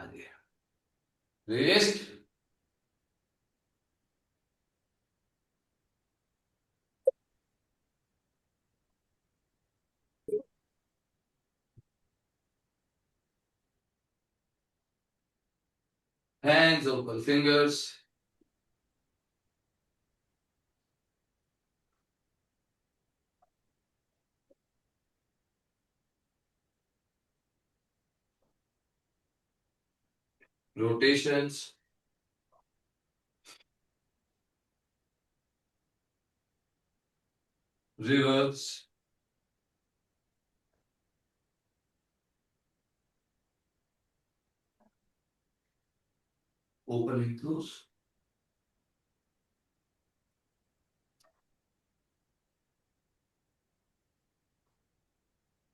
आगे rest, hands open, fingers, rotations, reverse, open and close.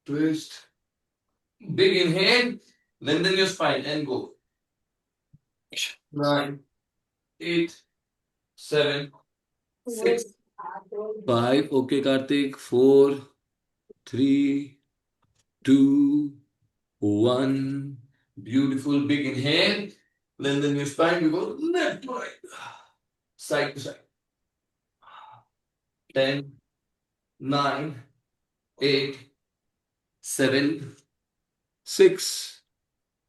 Twist. Big inhale, lengthen your spine and go. 9, 8, 7, 6, 5. Okay, Karthik. 4, 3, 2, 1. Beautiful. Big inhale. Lengthen your spine. We go left, right, side to side. 10, 9, 8, 7, 6,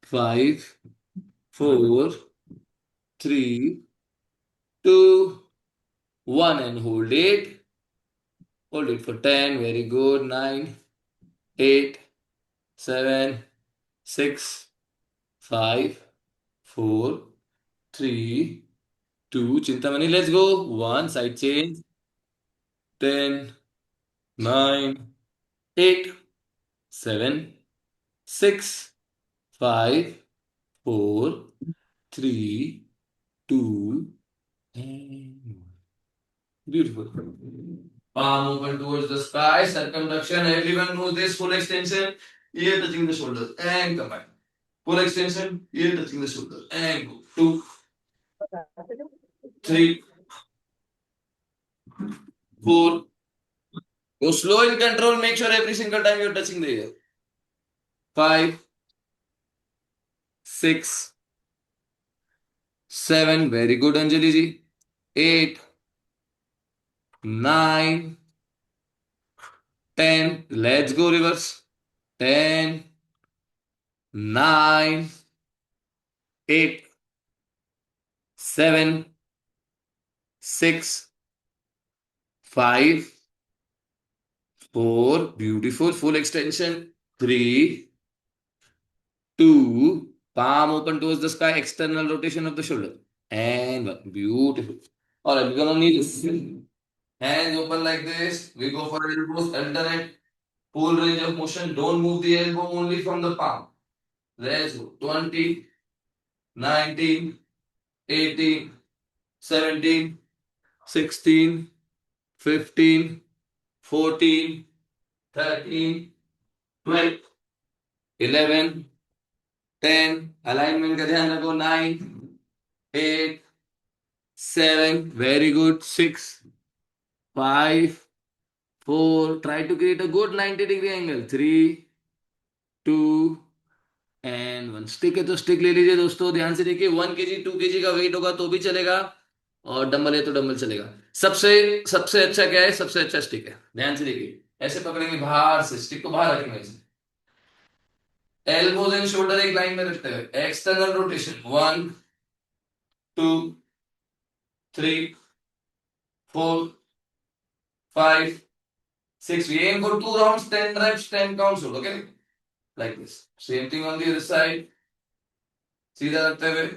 5, 4, 3, 2, 1. And hold it. Hold it for 10. Very good. 9, 8, 7, 6, 5, 4, 3, 2. Chintamani, let's go. 1. Side change. 10, 9, 8, 7, 6, 5, 4, 3, 2, and 1. Beautiful. Palm open towards the sky, circumduction. Everyone knows this. Full extension, ear touching the shoulders, and come back. Full extension, ear touching the shoulders, and go. 2, 3, 4. Go slow in control. Make sure every single time you're touching the ear. 5, 6, 7. Very good, Anjali ji. 8, 9, 10. Let's go reverse. 10, 9, 8, 7, 6, 5, 4. Beautiful. Full extension. 3, 2. Palm open towards the sky. External rotation of the shoulder. And 1. Beautiful. All right, we're gonna need this. Hands open like this. We go for elbows, alternate. Full range of motion. Don't move the elbow, only from the palm. Let's go. 20, 19, 18, 17, 16, 15, 14, 13, 12, 11, 10. Alignment का ध्यान रखो. 9, 8, 7. Very good. 6, 5, 4. Try to create a good 90-degree angle. 3, 2, and 1. Stick है तो stick ले लीजिए दोस्तों. ध्यान से देखिए. 1 kg 2 kg का वेट होगा तो भी चलेगा, और डंबल है तो डंबल चलेगा. सबसे सबसे अच्छा क्या है? सबसे अच्छा स्टिक है. ध्यान से देखिए. ऐसे पकड़ेंगे बाहर से. स्टिक को बाहर रखेंगे ऐसे. एल्बोज एंड शोल्डर एक लाइन में रखते हुए. External rotation. 1, 2, 3, 4, 5, 6. We aim for 2 rounds, 10 reps, 10 counts. Okay, like this. Same thing on the other side. सीधा रखते हुए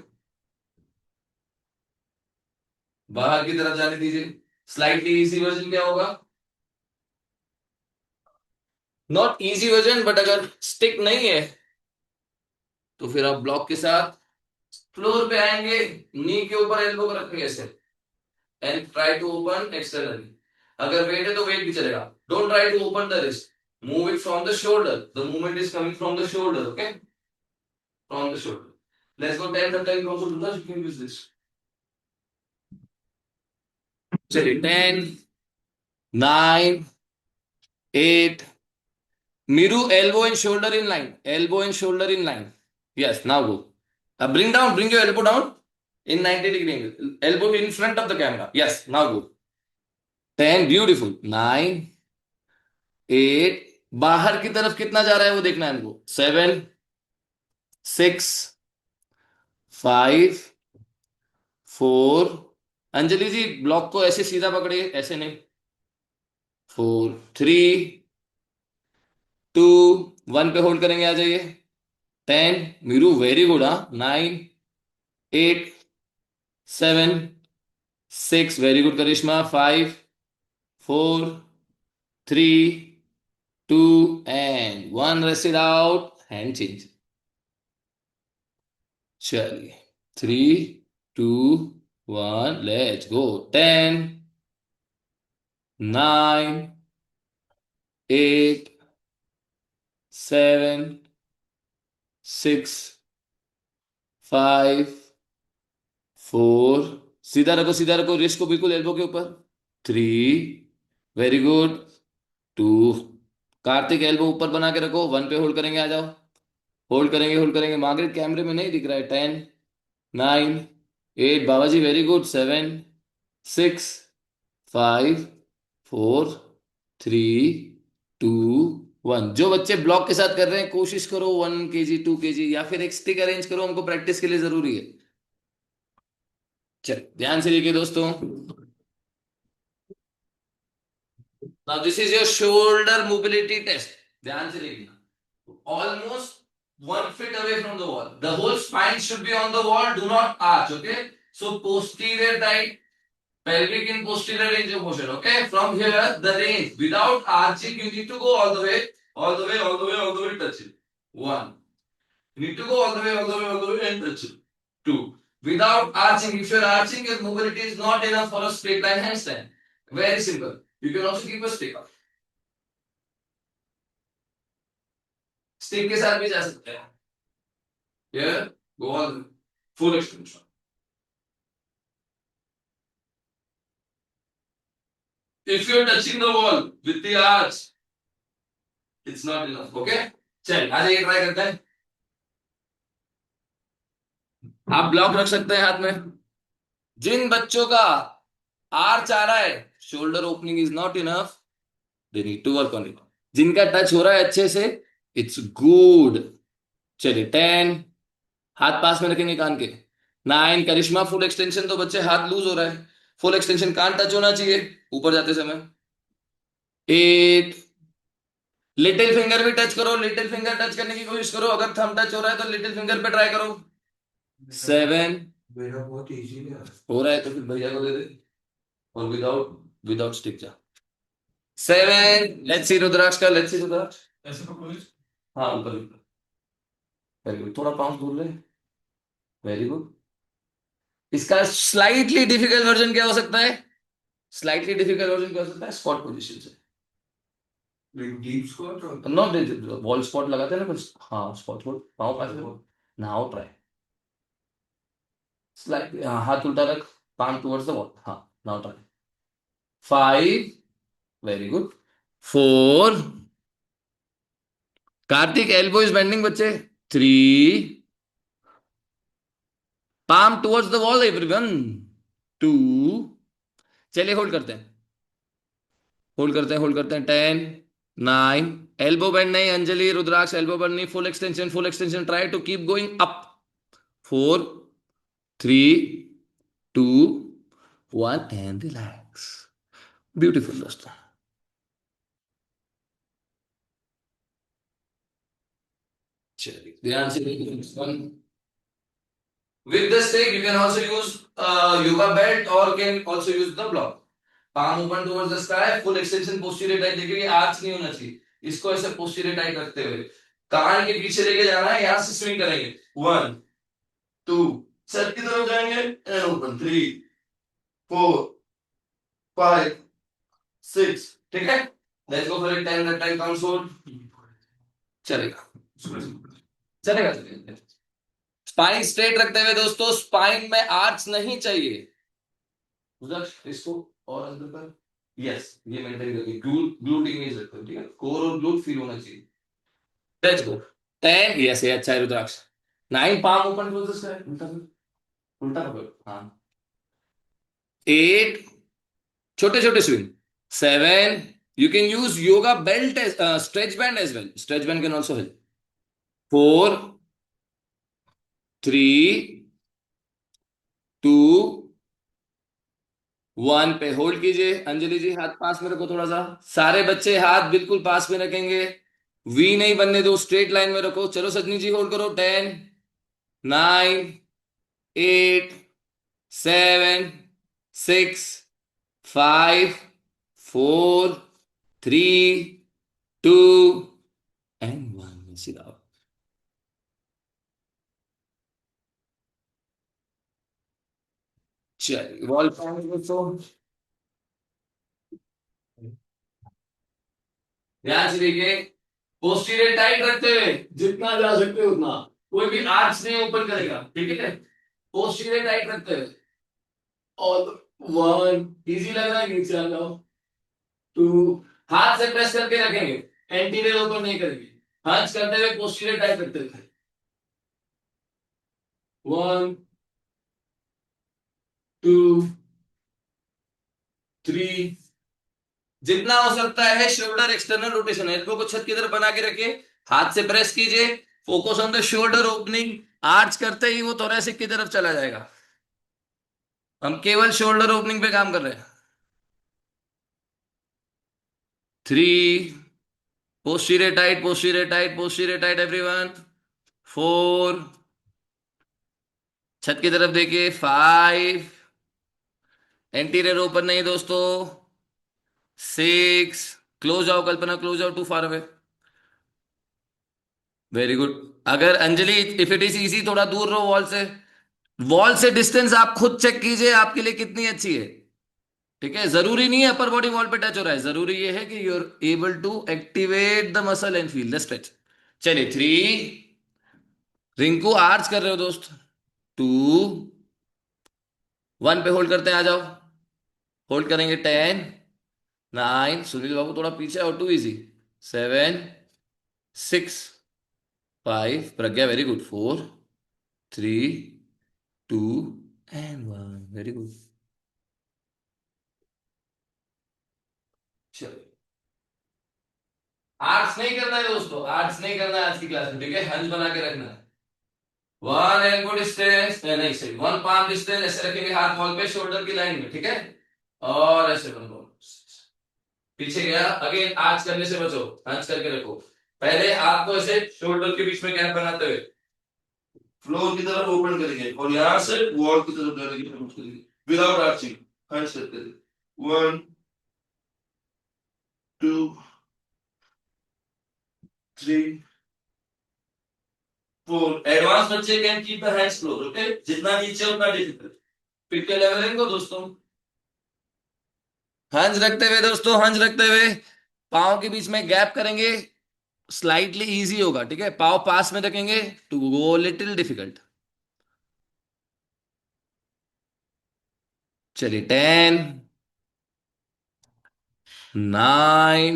बाहर की तरफ जाने दीजिए. स्लाइटली इजी वर्जन क्या होगा? नॉट इजी वर्जन, बट अगर स्टिक नहीं है तो फिर आप ब्लॉक के साथ फ्लोर पे आएंगे. नी के ऊपर एल्बो को रखेंगे ऐसे, and try to open externally. अगर वेट है तो वेट भी चलेगा. Don't try to open the wrist. Move it from the shoulder. The movement is coming from the shoulder. Okay, from the shoulder. Let's go 10 time also do this. You can use this. चलिए. 10, 9, 8. Miru, elbow and shoulder in line. Elbow and shoulder in line. Yes, now go. Bring your elbow down in 90-degree angle. Elbow in front of the camera. Yes, now go. 10, beautiful. 9, 8, बाहर की तरफ कितना जा रहा है वो देखना है हमको. 7, 6, 5, 4. अंजलि जी ब्लॉक को ऐसे सीधा पकड़िए, ऐसे नहीं. 4, 3, 2, 1 पे होल्ड करेंगे, आ जाइए. 10, मीरू वेरी गुड. हाँ. 9, 8, 7, 6, very good Karishma. 5, 4, 3, 2 and 1. Rest it out. Hand change. चलिए. 3, 2, 1. Let's go. 10, 9, 8, 7, 6, 5, 4. सीधा रखो रिस्ट को बिल्कुल एल्बो के ऊपर. 3, वेरी गुड. 2, कार्तिक एल्बो ऊपर बना के रखो. 1 पे होल्ड करेंगे, आ जाओ. होल्ड करेंगे. मार्गरेट कैमरे में नहीं दिख रहा है. 10, 9, 8, बाबा जी वेरी गुड. 7, 6, 5, 4, 3, 2, 1. जो बच्चे ब्लॉक के साथ कर रहे हैं कोशिश करो 1 kg 2 kg या फिर एक स्टिक अरेंज करो, हमको प्रैक्टिस के लिए जरूरी है. चल ध्यान से देखिए दोस्तों. Now this is your shoulder mobility test. ध्यान से देखना. Almost 1 feet away from the wall. The whole spine should be on the wall. Do not arch. Okay. So posterior tight, pelvic in posterior range of motion. Okay. From here, the range without arching, you need to go all the way, all the way, all the way, all the way, touch it. 1. You need to go all the way, all the way, all the way, and touch it. 2. Without arching, if you're arching, your mobility is not enough for a straight line handstand. Very simple. You can also keep a stick up. Stick के साथ भी जा सकते हैं. Here, go all full extension. If you're touching the wall with the arch, it's not enough. Okay? चल आ जाइए, try करते हैं. आप ब्लॉक रख सकते हैं हाथ में. जिन बच्चों का आर्च आ रहा है, shoulder opening is not enough, they need to work on it. जिनका टच हो रहा है अच्छे से, इट्स गुड. चलिए. 10, हाथ पास में रखेंगे कान के. 9, करिश्मा फुल एक्सटेंशन. तो बच्चे हाथ लूज हो रहा है, फुल एक्सटेंशन कान टच होना चाहिए ऊपर जाते समय. 8, लिटिल फिंगर भी टच करो. लिटिल फिंगर टच करने की कोशिश करो. अगर थंब टच हो रहा है तो लिटिल फिंगर पे ट्राई करो. 7, मेरा बहुत इजी है. हो रहा है तो फिर भैया को दे दे. और विदाउट विदाउट स्टिक जा. 7, लेट्स सी रुद्राक्ष का. लेट्स सी रुद्राक्ष. ऐसे पकड़ो. हाँ ऊपर ऊपर. Very good. थोड़ा पाँव दूर ले. Very good. इसका स्लाइटली डिफिकल्ट वर्जन क्या हो सकता है? स्लाइटली डिफिकल्ट वर्जन क्या हो सकता है? स्क्वाट पोजीशन से. डीप स्क्वाट और नॉट वॉल स्क्वाट लगाते हैं ना कुछ. हाँ स्क्वाट स्क्वाट. पाँव पास नाउ ट्राई. स्लाइटली हाथ उल्टा रख. palm towards the wall. हाँ now try. 5, very good. 4, Kartik elbow is bending बच्चे. 3, palm towards the wall everyone. 2, चलिए होल्ड करते हैं. होल्ड करते हैं. 10, 9, एल्बो बेंड नहीं. अंजलि रुद्राक्ष एल्बो बेंड नहीं. Full extension full extension. Try to keep going up. 4, 3, 2, 1 and relax. Beautiful दोस्तों. चलिए ध्यान से देखिए. With the stick, you can also use yoga belt or can also use the block. Palm open towards the sky, full extension posterior tight. देखिए ये arch नहीं होना चाहिए. इसको ऐसे posterior tight रखते हुए कान के पीछे लेके जाना है. यहाँ से स्विंग करेंगे. 1, 2, सेट की तरफ जाएंगे and open. 3, 4, 5, 6. ठीक है. Let's go for it. 10 that time counts hold. चलेगा चलेगा चलेगा. स्पाइन स्ट्रेट रखते हुए दोस्तों. स्पाइन में आर्च नहीं चाहिए. उधर इसको और अंदर कर. यस ये मेंटेन करके ग्लूट इमेज रखो. ठीक है. कोर और ग्लूट फील होना चाहिए. Let's go. 10, यस ये अच्छा है रुद्राक्ष. 9 palm open close the sky. उल्टा करो, उल्टा करो, हाँ. 8 छोटे छोटे swing. 7 you can use yoga belt as stretch band as well. Stretch band can also help. 4 3 2 1 पे होल्ड कीजिए. अंजलि जी हाथ पास में रखो थोड़ा सा. सारे बच्चे हाथ बिल्कुल पास में रखेंगे. वी नहीं बनने दो, स्ट्रेट लाइन में रखो. चलो सजनी जी होल्ड करो. 10 9 8 7 6 5 4 3 2 एंड 1. सीधा. चलिए वॉल पाएंगे दोस्तों. ध्यान से देखिए. पोस्टीरियर टाइट रखते हुए जितना जा सकते हो उतना. कोई भी आर्च नहीं ओपन करेगा, ठीक है. पोस्टीरियर टाइट रखते हुए. और 1 इजी लग रहा है, नीचे आ जाओ. 2 हाथ से प्रेस करके रखेंगे, एंटीरियर ओपन नहीं करेंगे. हंच करते हुए पोस्टीरियर टाइट रखते हुए. 1 2 3. जितना हो सकता है शोल्डर एक्सटर्नल रोटेशन, एल्बो को छत की तरफ बना के रखिए. हाथ से प्रेस कीजिए. Focus on the shoulder opening. Arch करते ही वो थोरैसिक की तरफ चला जाएगा. हम केवल शोल्डर ओपनिंग पे काम कर रहे हैं. 3 posterior tight, posterior tight, posterior tight everyone. 4 छत की तरफ देखिए. 5 एंटीरियर ओपन नहीं दोस्तों. 6 क्लोज आओ कल्पना, क्लोज आओ, too far away. Very good. अगर Anjali if it is easy थोड़ा दूर रहो वॉल से. वॉल से डिस्टेंस आप खुद चेक कीजिए आपके लिए कितनी अच्छी है. ठीक है, जरूरी नहीं है अपर बॉडी वॉल पे टच हो रहा है. जरूरी ये है कि you are able to activate the muscle and feel the stretch. चलिए 3. रिंकू आर्च कर रहे हो दोस्त. 2 1 पे होल्ड करते हैं, आ जाओ. होल्ड करेंगे. 10 9 सुनील बाबू थोड़ा पीछे और. 2 easy. 7 6 5 Pragya very good. 4 3 2 and 1 very good. चलो आर्ट्स नहीं करना है दोस्तों, आर्ट्स नहीं करना है आज की क्लास में, ठीक है. हंस बना के रखना है. 1 एल्बो डिस्टेंस नहीं सही, 1 पाम डिस्टेंस ऐसे रखेंगे हाथ वॉल पे शोल्डर की लाइन में, ठीक है. और ऐसे बनो. पीछे गया अगेन. आर्च करने से बचो, हंच करके रखो. पहले आपको ऐसे शोल्डर के बीच में गैप बनाते हुए फ्लोर की तरफ ओपन करेंगे और यहां से वॉल की तरफ डालेंगे विदाउट आर्चिंग. हंच करते हुए. 1 2 3 4. एडवांस बच्चे can keep the hands close, okay. जितना नीचे उतना डिफिकल्ट. पिक के लेवलिंग को दोस्तों. हंज रखते हुए दोस्तों, हंज रखते हुए पाँव के बीच में गैप करेंगे. स्लाइटली इजी होगा, ठीक है. पाँव पास में रखेंगे टू गो लिटिल डिफिकल्ट. चलिए 10 9.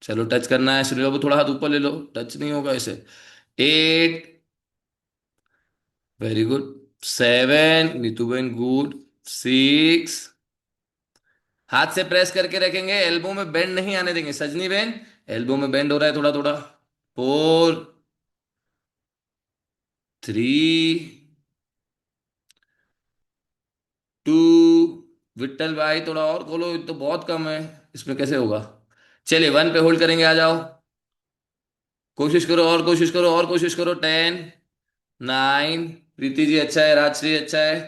चलो टच करना है सुनील बाबू, थोड़ा हाथ ऊपर ले लो, टच नहीं होगा ऐसे. 8 वेरी गुड. 7 नीतू बहन गुड. 6 हाथ से प्रेस करके रखेंगे, एल्बो में बेंड नहीं आने देंगे. सजनी बहन एल्बो में बेंड हो रहा है थोड़ा थोड़ा. 4 3 2. विट्ठल भाई थोड़ा और खोलो, ये तो बहुत कम है, इसमें कैसे होगा. चलिए 1 पे होल्ड करेंगे, आ जाओ. कोशिश करो और कोशिश करो और कोशिश करो. 10 9. प्रीति जी अच्छा है, राजश्री अच्छा है,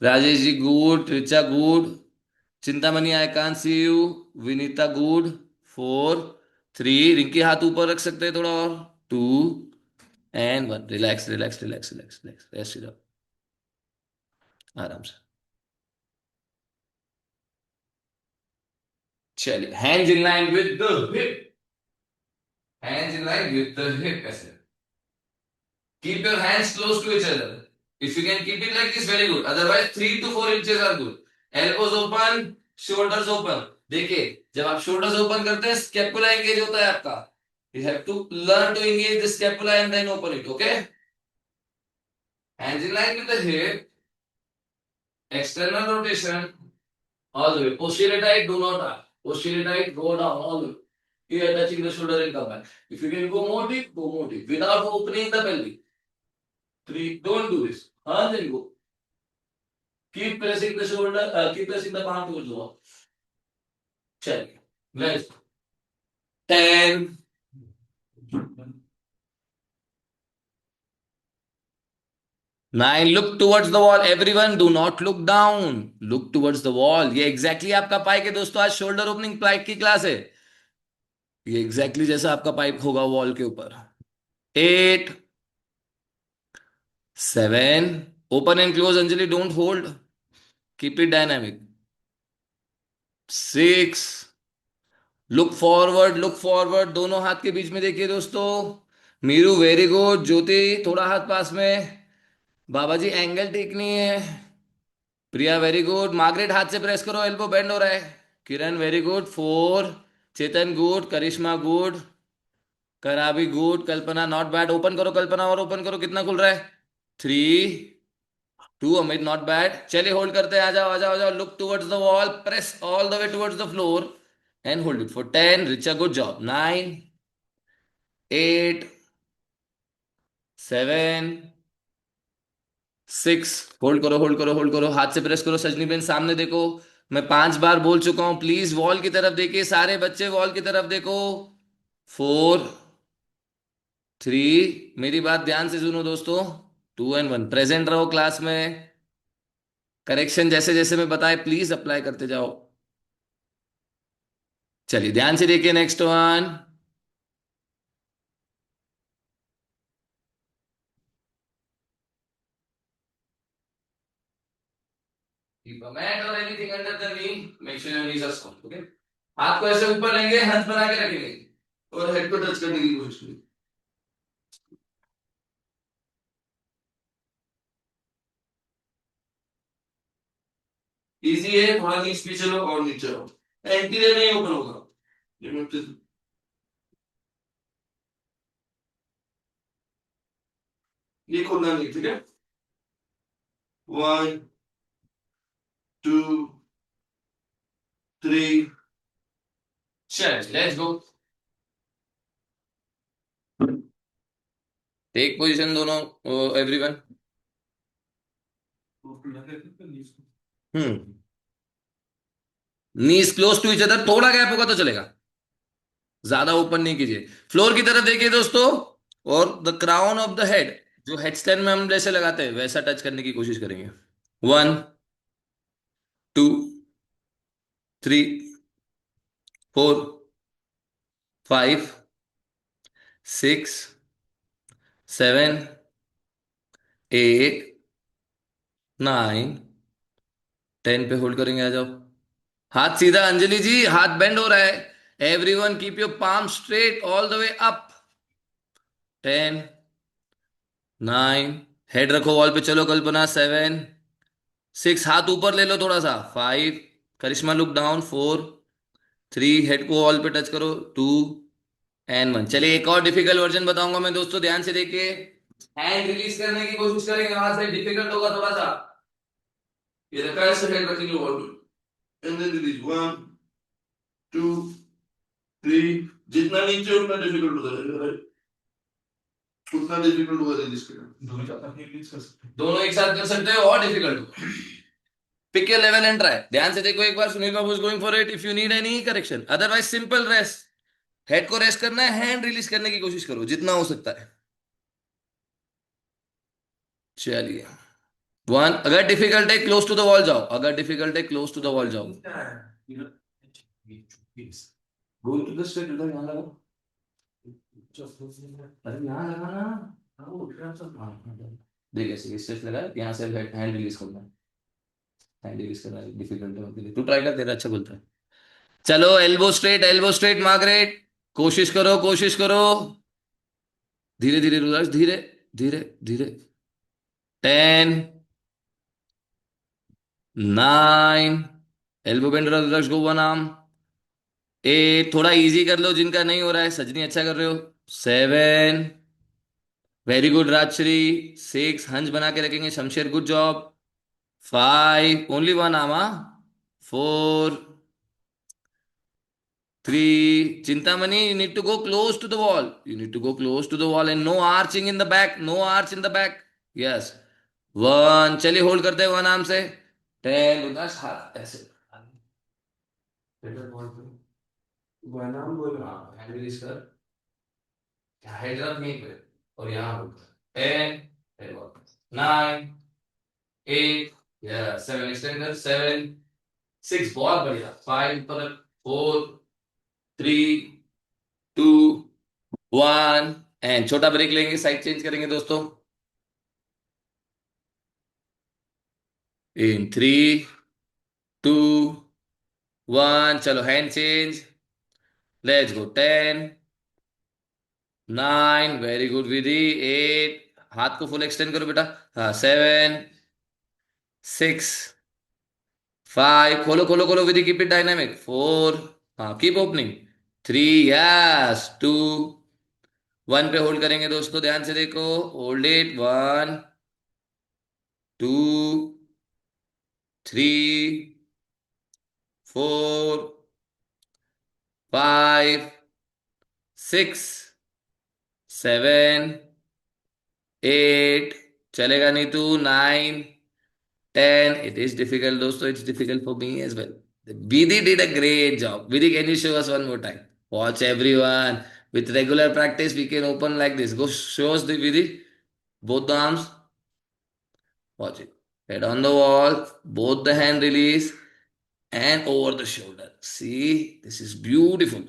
Rajesh ji good, Richa good, Chintamani I can see you, Vinita good. 4 3. Rinki हाथ ऊपर रख सकते हैं थोड़ा और. 2 and 1. Relax relax relax relax relax, rest it आराम से. चलिए hands in line with the hip. Hands in line with the hip ऐसे. Keep your hands close to each other. If you can keep it like this, very good. Otherwise, 3 to 4 inches are good. Elbows open, shoulders open. देखिए जब आप shoulders open करते हैं scapula engage होता है आपका. You have to learn to engage the scapula and then open it. Okay? Hands in line with the hip. External rotation. All the way. Posterior tight, do not up. Posterior tight, go down all the way. Here touching the shoulder and come back. If you can go more deep, go more deep. Without opening the belly. Three. Don't do this. And then go. Keep pressing the shoulder, keep pressing the palm towards the wall. Check. Nice. 10. 9. Look towards the wall. Everyone, do not look down. Look towards the wall. ये exactly आपका पाइक है दोस्तों. आज shoulder opening पाइक की class है. ये exactly जैसा आपका पाइप होगा वॉल के ऊपर. 8. 7. Open and close, Anjali. Don't hold. Keep it dynamic. 6. Look forward, look forward. दोनों हाथ के बीच में देखिए दोस्तों. मीरू वेरी गुड. ज्योति थोड़ा हाथ पास में. बाबा जी एंगल ठीक नहीं है. प्रिया वेरी गुड. मार्गरेट हाथ से प्रेस करो, एल्बो बेंड हो रहा है. किरण वेरी गुड. 4. चेतन गुड. करिश्मा गुड. कराबी good. Kalpana not bad. Open करो कल्पना, और ओपन करो. कितना खुल रहा है? 3. 2. Amit not bad. चलिए होल्ड करते हैं. आ जाओ आ जाओ आ जाओ. Look towards the wall. Press all the way towards the floor and hold it for 10. Richa good job. 9. 8. 7. 6. Hold करो होल्ड करो होल्ड करो. हाथ से प्रेस करो. सजनी बेन सामने देखो. मैं 5 बार बोल चुका हूं, प्लीज वॉल की तरफ देखिए. सारे बच्चे वॉल की तरफ देखो. 4. 3. मेरी बात ध्यान से सुनो दोस्तों. 2 and 1. प्रेजेंट रहो क्लास में. करेक्शन जैसे जैसे मैं बताए प्लीज अप्लाई करते जाओ. चलिए ध्यान से देखिए. Next one. Keep a mat or anything under the knee. Make sure your knees are strong. Okay? हाथ को ऐसे ऊपर लेंगे, हंस बना के रखेंगे और हेड को टच करने की कोशिश करेंगे. इजी है. थोड़ा नीचे पीछे लो और नीचे आओ. एंटीरियर नहीं ओपन होगा. ये खोलना नहीं. ठीक है. 1, 2, 3. चल लेट्स गो. टेक पोजीशन दोनों. Everyone. Hmm. Knees close to each other. थोड़ा गैप होगा तो चलेगा. ज्यादा ओपन नहीं कीजिए. फ्लोर की तरफ देखिए दोस्तों. और the crown of the head, जो हेड स्टैंड में हम जैसे लगाते हैं वैसा टच करने की कोशिश करेंगे. 1, 2, 3, 4, 5, 6, 7, 8, 9, 10 पे होल्ड करेंगे. आ जाओ. हाथ सीधा. अंजलि जी हाथ बेंड हो रहा है. Everyone keep your palm straight all the way up. 10. 9. Head रखो वॉल पे. चलो कल्पना. 7. 6. हाथ ऊपर ले लो थोड़ा सा. 5. करिश्मा लुक डाउन. 4. 3. हेड को वॉल पे टच करो. 2 and 1. चलिए एक और डिफिकल्ट वर्जन बताऊंगा मैं दोस्तों. ध्यान से देखिए. हैंड रिलीज करने की कोशिश करेंगे. वहां से डिफिकल्ट होगा थोड़ा सा. ये रखा है. हेड रखेंगे वॉल पे एंड देन रिलीज. 1, 2, 3. जितना नीचे उतना डिफिकल्ट होता है. उतना डिफिकल्ट होगा रिलीज करना. दोनों एक साथ कर सकते हो और डिफिकल्ट होगा. Pick your level and try. ध्यान से देखो एक बार. Sunil Babu is going for it. If you need any correction, otherwise simple rest. Head को रेस्ट करना है. हैंड रिलीज करने की कोशिश करो जितना हो सकता है. चलिए. 1. अगर डिफिकल्ट है क्लोज टू द वॉल जाओ. अगर डिफिकल्ट है क्लोज टू द वॉल जाओ. Go to the straight. उधर यहां लगाओ. अरे यहां लगाना. देख ऐसे स्ट्रेच लगा. यहाँ से हैंड रिलीज करना है. हैंड रिलीज करना है. डिफिकल्ट है तू ट्राई कर. तेरा अच्छा बोलता है. चलो elbow straight. Elbow straight Margaret. कोशिश करो कोशिश करो. धीरे धीरे रुद्राक्ष. धीरे धीरे धीरे. 10. 9. Elbow bend Rudraksh. Go one arm. 8. थोड़ा इजी कर लो जिनका नहीं हो रहा है. सजनी अच्छा कर रहे हो. 7. Very good Rajshree. 6 हंस बना के रखेंगे Shamsher, good job. 5 only one आमा। 4 3 Chintamani, you need to go close to the wall. You need to go close to the wall and no arching in the back. No arch in the back. Yes. 1 चलिए hold करते हैं one arm से। 10 उदास हाथ ऐसे। बनाम बोला हाँ हैंड रिलीज कर। हेड रख नहीं पे और यहाँ होल्ड कर। 10 9 8 7 एक्सटेंड कर। 7 6 बहुत बढ़िया। 5 पर 4 3 2 1 एंड छोटा ब्रेक लेंगे, साइड चेंज करेंगे दोस्तों। इन 3 2 1 चलो hand change. Let's go. 10 9 very good Vidhi. 8 हाथ को फुल एक्सटेंड करो बेटा। हाँ 7 6 5 खोलो खोलो खोलो विधि, कीप इट डायनामिक। 4 हाँ कीप ओपनिंग। 3 यस 2 1 पे होल्ड करेंगे दोस्तों, ध्यान से देखो। Hold it. 1 2 3 4 5 6 7 8 चलेगा नहीं तू। 9 10 it is difficult दोस्तों, it's difficult for me as well. Vidhi did a great job. Vidhi, can you show us one more time? Watch everyone. With regular practice, we can open like this. Go show us the Vidhi. Both the arms. Watch it. Head on the wall. Both the hand release. And over the shoulder. See, this is beautiful.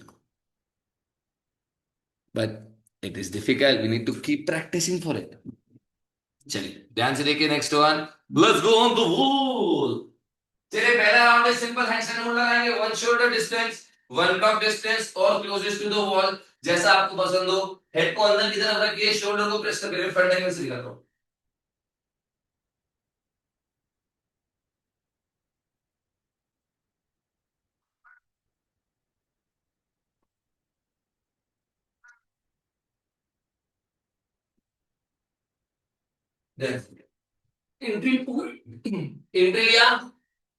But it is difficult. We need to keep practicing for it. चलिए ध्यान से देखिए next one. Let's go on the wall. चलिए पहला round है simple handstand hold लगाएंगे। 1 shoulder distance, 1 block distance और closest to the wall, जैसा आपको पसंद हो। हेड को अंदर की तरफ रखिए, शोल्डर को प्रेस करके फ्रंट एंगल से दिखाता हूं। एंट्री एंट्री लिया,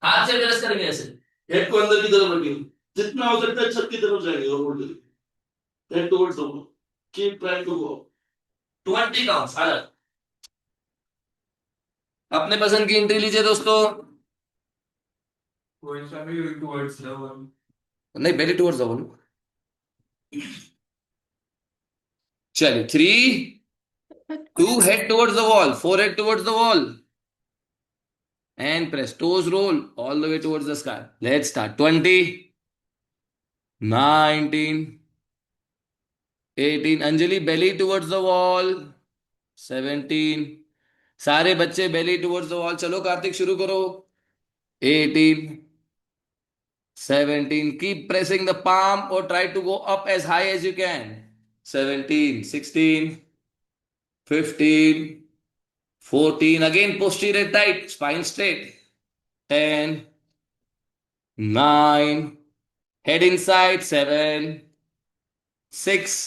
हाथ से प्रेस करेंगे ऐसे। हेड को अंदर की तरफ रखिए, जितना हो सकता है छत की तरफ जाएंगे और होल्ड करिए। Head towards the wall, keep trying to go 20 counts. अपने पसंद की एंट्री लीजिए दोस्तों। When shall we going towards the one? नहीं पहले टुवर्ड्स द वॉल। चलिए 3 2 head towards the wall, 4 head towards the wall and press toes roll all the way towards the sky. Let's start. 20 19 18 Anjali, belly towards the wall. 17 सारे बच्चे belly towards the wall। चलो कार्तिक शुरू करो। 18 17 keep pressing the palm or try to go up as high as you can। 17 16 15 14 again posterior tight, spine straight। 10 9 head inside। 7 6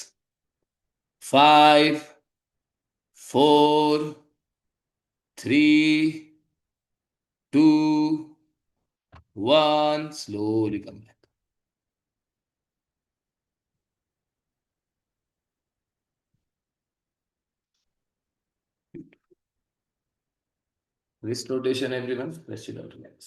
5 4 3 2 1 slowly come back। Wrist rotation everyone, press it out, relax।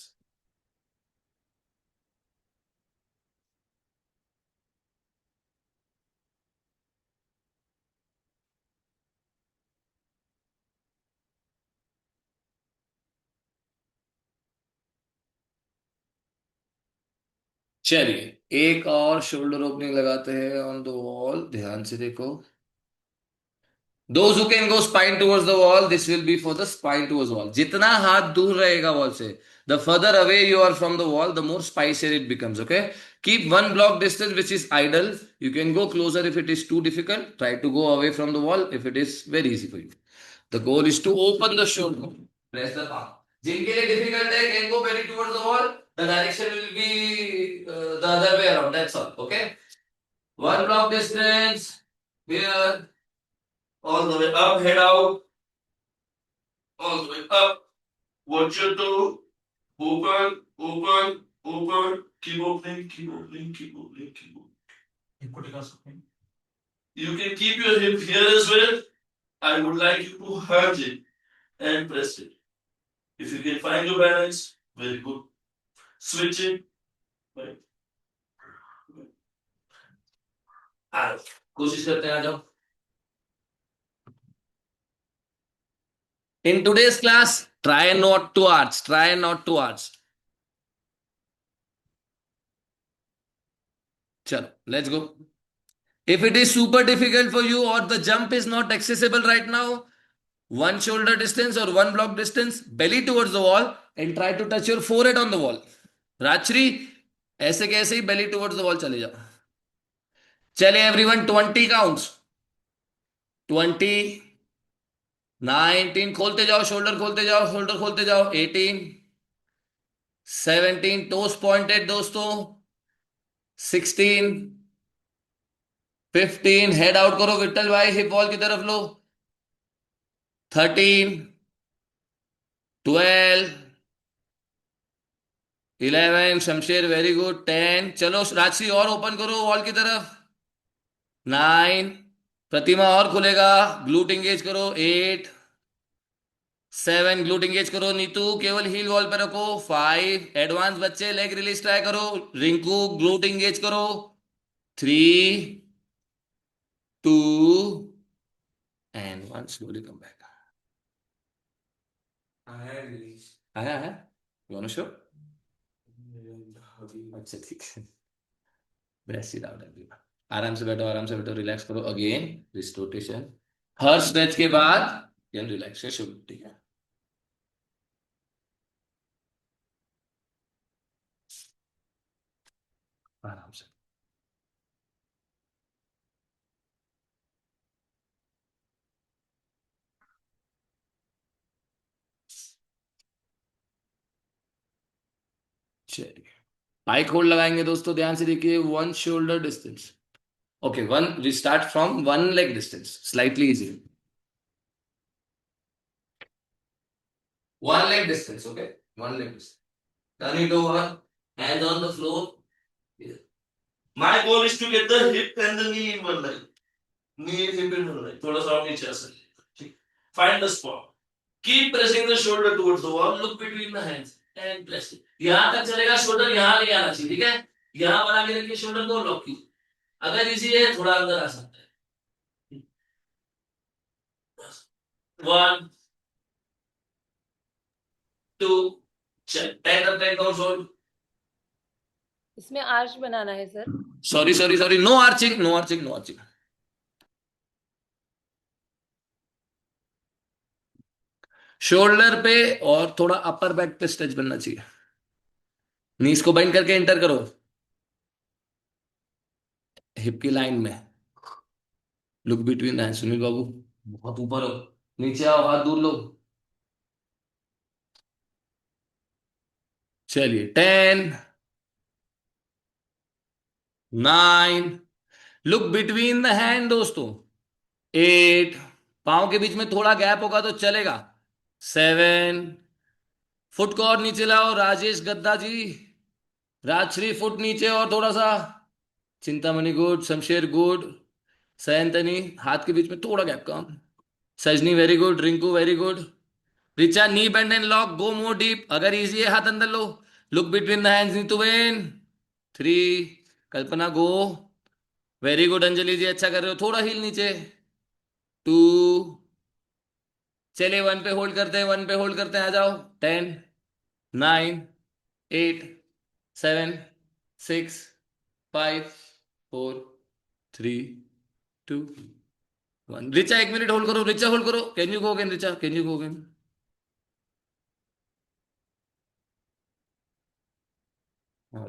चलिए एक और shoulder opening लगाते हैं on the wall, ध्यान से देखो। Those who can go spine towards the wall, this will be for the spine towards wall। जितना हाथ दूर रहेगा वॉल से, the further away you are from the wall, the more spicier it becomes। Okay, keep 1 block distance which is ideal। You can go closer if it is too difficult। Try to go away from the wall if it is very easy for you। The goal is to open the shoulder, press the palm। जिनके लिए difficult है, can go belly towards the wall। The direction will be the other way around। That's all। Okay, 1 block distance here All the way up, head out. All the way up. Watch your toe. Open, open, open. Keep opening, keep opening, keep opening, keep opening. You can keep your hip here as well. I would like you to hunch it and press it. If you can find your balance, very good. Switch it. Right. आ जाओ, कोशिश करते हैं आ जाओ. In today's class, try not to arch. Try not to arch. Chalo, let's go. If it is super difficult for you or the jump is not accessible right now, one shoulder distance or one block distance, belly towards the wall and try to touch your forehead on the wall. Rachri, ऐसे कैसे ही belly towards the wall चले जाओ. चले everyone 20 counts. 20, 19 खोलते जाओ, shoulder खोलते जाओ. 18, 17 toes pointed दोस्तों. 16, 15 हेड आउट करो विट्ठल भाई, हिप वॉल की तरफ लो. 13, 12, 11 शमशेर वेरी गुड. 10 चलो राजश्री और ओपन करो वॉल की तरफ. 9 प्रतिमा और खुलेगा. ग्लूट इंगेज करो. 8, 7 ग्लूट इंगेज करो. नीतू केवल हील वॉल पे रखो. 5 एडवांस बच्चे लेग रिलीज ट्राई करो. रिंकू ग्लूट इंगेज करो. 3, 2 and 1 slowly come back. I had release. आया है. You wanna show? अच्छा ठीक है. Breast it out everyone. आराम से बैठो, आराम से बैठो, रिलैक्स करो. Again wrist rotation. हर स्ट्रेच के बाद देन रिलैक्सेशन. ठीक है. आराम से. चलिए पाइक होल्ड लगाएंगे दोस्तों. ध्यान से देखिए. One shoulder distance. Okay, one we start from one leg distance. Slightly easy. One leg distance, okay? One leg distance. Turn it over. Hands on the floor. Yeah. My goal is to get the hip and the knee in one line. Knee, hip in one line. थोड़ा सा और नीचे आ सकते. Find the spot. Keep pressing the shoulder towards the wall. Look between the hands and press it. यहाँ तक चलेगा. Shoulder यहाँ ले आना चाहिए. ठीक है. यहाँ बना के रखिए शोल्डर को. लॉक की. अगर इजी है थोड़ा अंदर आ सकता है. 1, 2 चल. 10 तक 10 काउंट होल्ड. इसमें आर्च बनाना है sir. Sorry no arching, no arching, no arching. Shoulder पे और थोड़ा अपर बैक पे स्ट्रेच बनना चाहिए. नीज को बाइंड करके एंटर करो हिप की लाइन में. लुक बिटवीन द सुनील बाबू. बहुत ऊपर हो. नीचे आओ, हाथ दूर लो. चलिए 10, 9 लुक बिटवीन द हैंड दोस्तों. 8 पांव के बीच में थोड़ा गैप होगा तो चलेगा. 7 फुट को और नीचे लाओ. राजेश गद्दा जी. राजश्री फुट नीचे और थोड़ा सा. चिंतामणि गुड. शमशेर गुड. सयंतनी हाथ के बीच में थोड़ा गैप कम. Sajni very good. Rinku very good. Richa knee bend and lock. Go more deep. अगर इजी है हाथ अंदर लो. Look between the hands. Neetu ben. 3 Kalpana go. Very good Anjali ji, अच्छा कर रहे हो. थोड़ा हील नीचे. 2 चलिए 1 पे होल्ड करते हैं. 1 पे होल्ड करते हैं. आ जाओ. 10, 9, 8, 7, 6, 5, 4, 3, 2, 1. रिचा 1 मिनट होल्ड करो. रिचा होल्ड करो. Can you go again. Richa can you go again.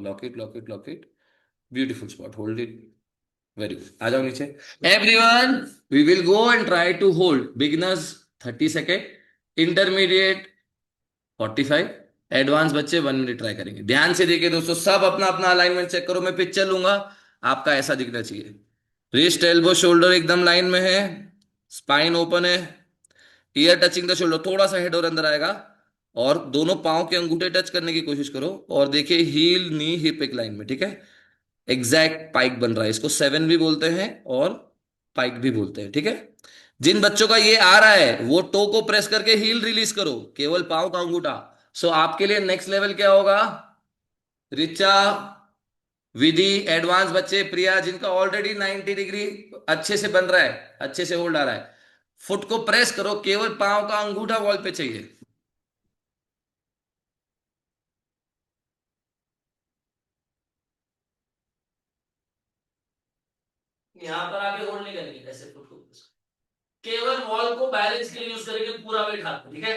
Lock it, lock it, lock it. Beautiful spot. Hold it. Very good. आ जाओ नीचे. Everyone we will go and try to hold. Beginners 30 second. Intermediate 45. Advance बच्चे 1 minute try करेंगे. ध्यान से देखिए दोस्तों. सब अपना अपना अलाइनमेंट चेक करो. मैं पिक्चर लूंगा. आपका ऐसा दिखना चाहिए. रिस्ट एल्बो शोल्डर एकदम लाइन में है. स्पाइन ओपन है, ईयर टचिंग द शोल्डर, थोड़ा सा हेड और अंदर आएगा, और दोनों पांव के अंगूठे टच करने की कोशिश करो, और देखिए हील नी हिप एक लाइन में, ठीक है। एग्जैक्ट पाइक बन रहा है, इसको 7 भी बोलते हैं और पाइक भी बोलते हैं, ठीक है। जिन बच्चों का ये आ रहा है वो टो को प्रेस करके हील रिलीज करो, केवल पांव का अंगूठा। सो आपके लिए नेक्स्ट लेवल क्या होगा? रिचा, विधि, एडवांस बच्चे, प्रिया, जिनका ऑलरेडी 90 डिग्री अच्छे से बन रहा है, अच्छे से होल्ड आ रहा है, फुट को प्रेस करो, केवल पांव का अंगूठा वॉल पे चाहिए। यहां पर आके होल्ड नहीं करेंगे, ऐसे फुट को केवल वॉल को बैलेंस के लिए यूज करेंगे, पूरा वेट हाथ में, ठीक है।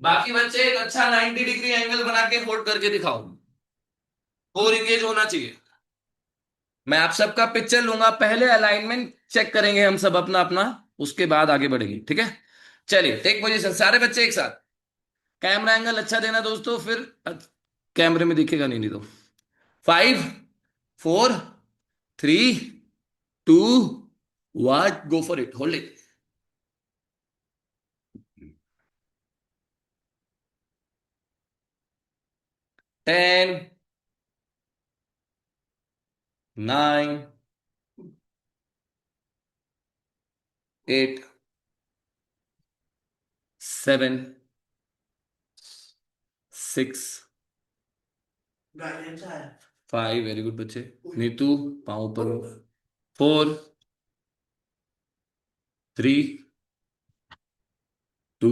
बाकी बच्चे एक अच्छा 90 डिग्री एंगल बना के होल्ड करके दिखाओ, कोर इंगेज होना चाहिए। मैं आप सबका पिक्चर लूंगा, पहले अलाइनमेंट चेक करेंगे हम सब अपना अपना, उसके बाद आगे बढ़ेंगे, ठीक है। चलिए टेक पोजीशन, सारे बच्चे एक साथ। कैमरा एंगल अच्छा देना दोस्तों, फिर कैमरे में दिखेगा नहीं, नहीं तो। 5, 4, 3, 2, 1, go for it, hold it. 10, 9, 8, 7, 6, 5, very good बच्चे। नीतू, पाँव ऊपर, 4, 3, 2,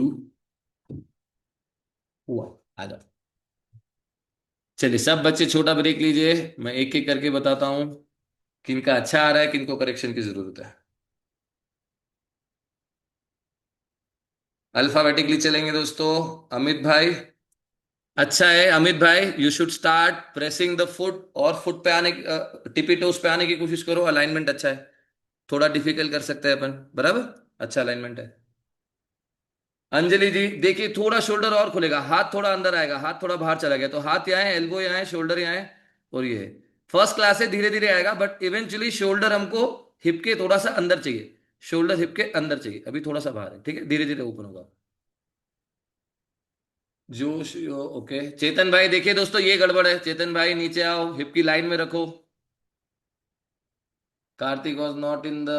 1, आ जाओ। चलिए सब बच्चे छोटा ब्रेक लीजिए, मैं एक एक करके बताता हूं किनका अच्छा आ रहा है, किनको करेक्शन की जरूरत है। अल्फाबेटिकली चलेंगे दोस्तों। अमित भाई, अच्छा है अमित भाई, you should start pressing the foot, और फुट पे आने, टिपी टोस पे आने की कोशिश करो, अलाइनमेंट अच्छा है। थोड़ा डिफिकल्ट कर सकते हैं अपन, बराबर, अच्छा अलाइनमेंट है। अंजलि जी देखिए, थोड़ा शोल्डर और खुलेगा, हाथ थोड़ा अंदर आएगा, हाथ थोड़ा बाहर चला गया, तो हाथ यहाँ है, एल्बो यहाँ है, शोल्डर यहाँ है, और ये है। फर्स्ट क्लास से धीरे धीरे आएगा, बट इवेंचुअली शोल्डर हमको हिप के थोड़ा सा अंदर चाहिए, शोल्डर हिप के अंदर चाहिए, अभी थोड़ा सा बाहर है, ठीक है, धीरे धीरे ओपन होगा। जोश ओके, चेतन भाई देखिए दोस्तों, ये गड़बड़ है, चेतन भाई नीचे आओ, हिप की लाइन में रखो। Kartik was not in the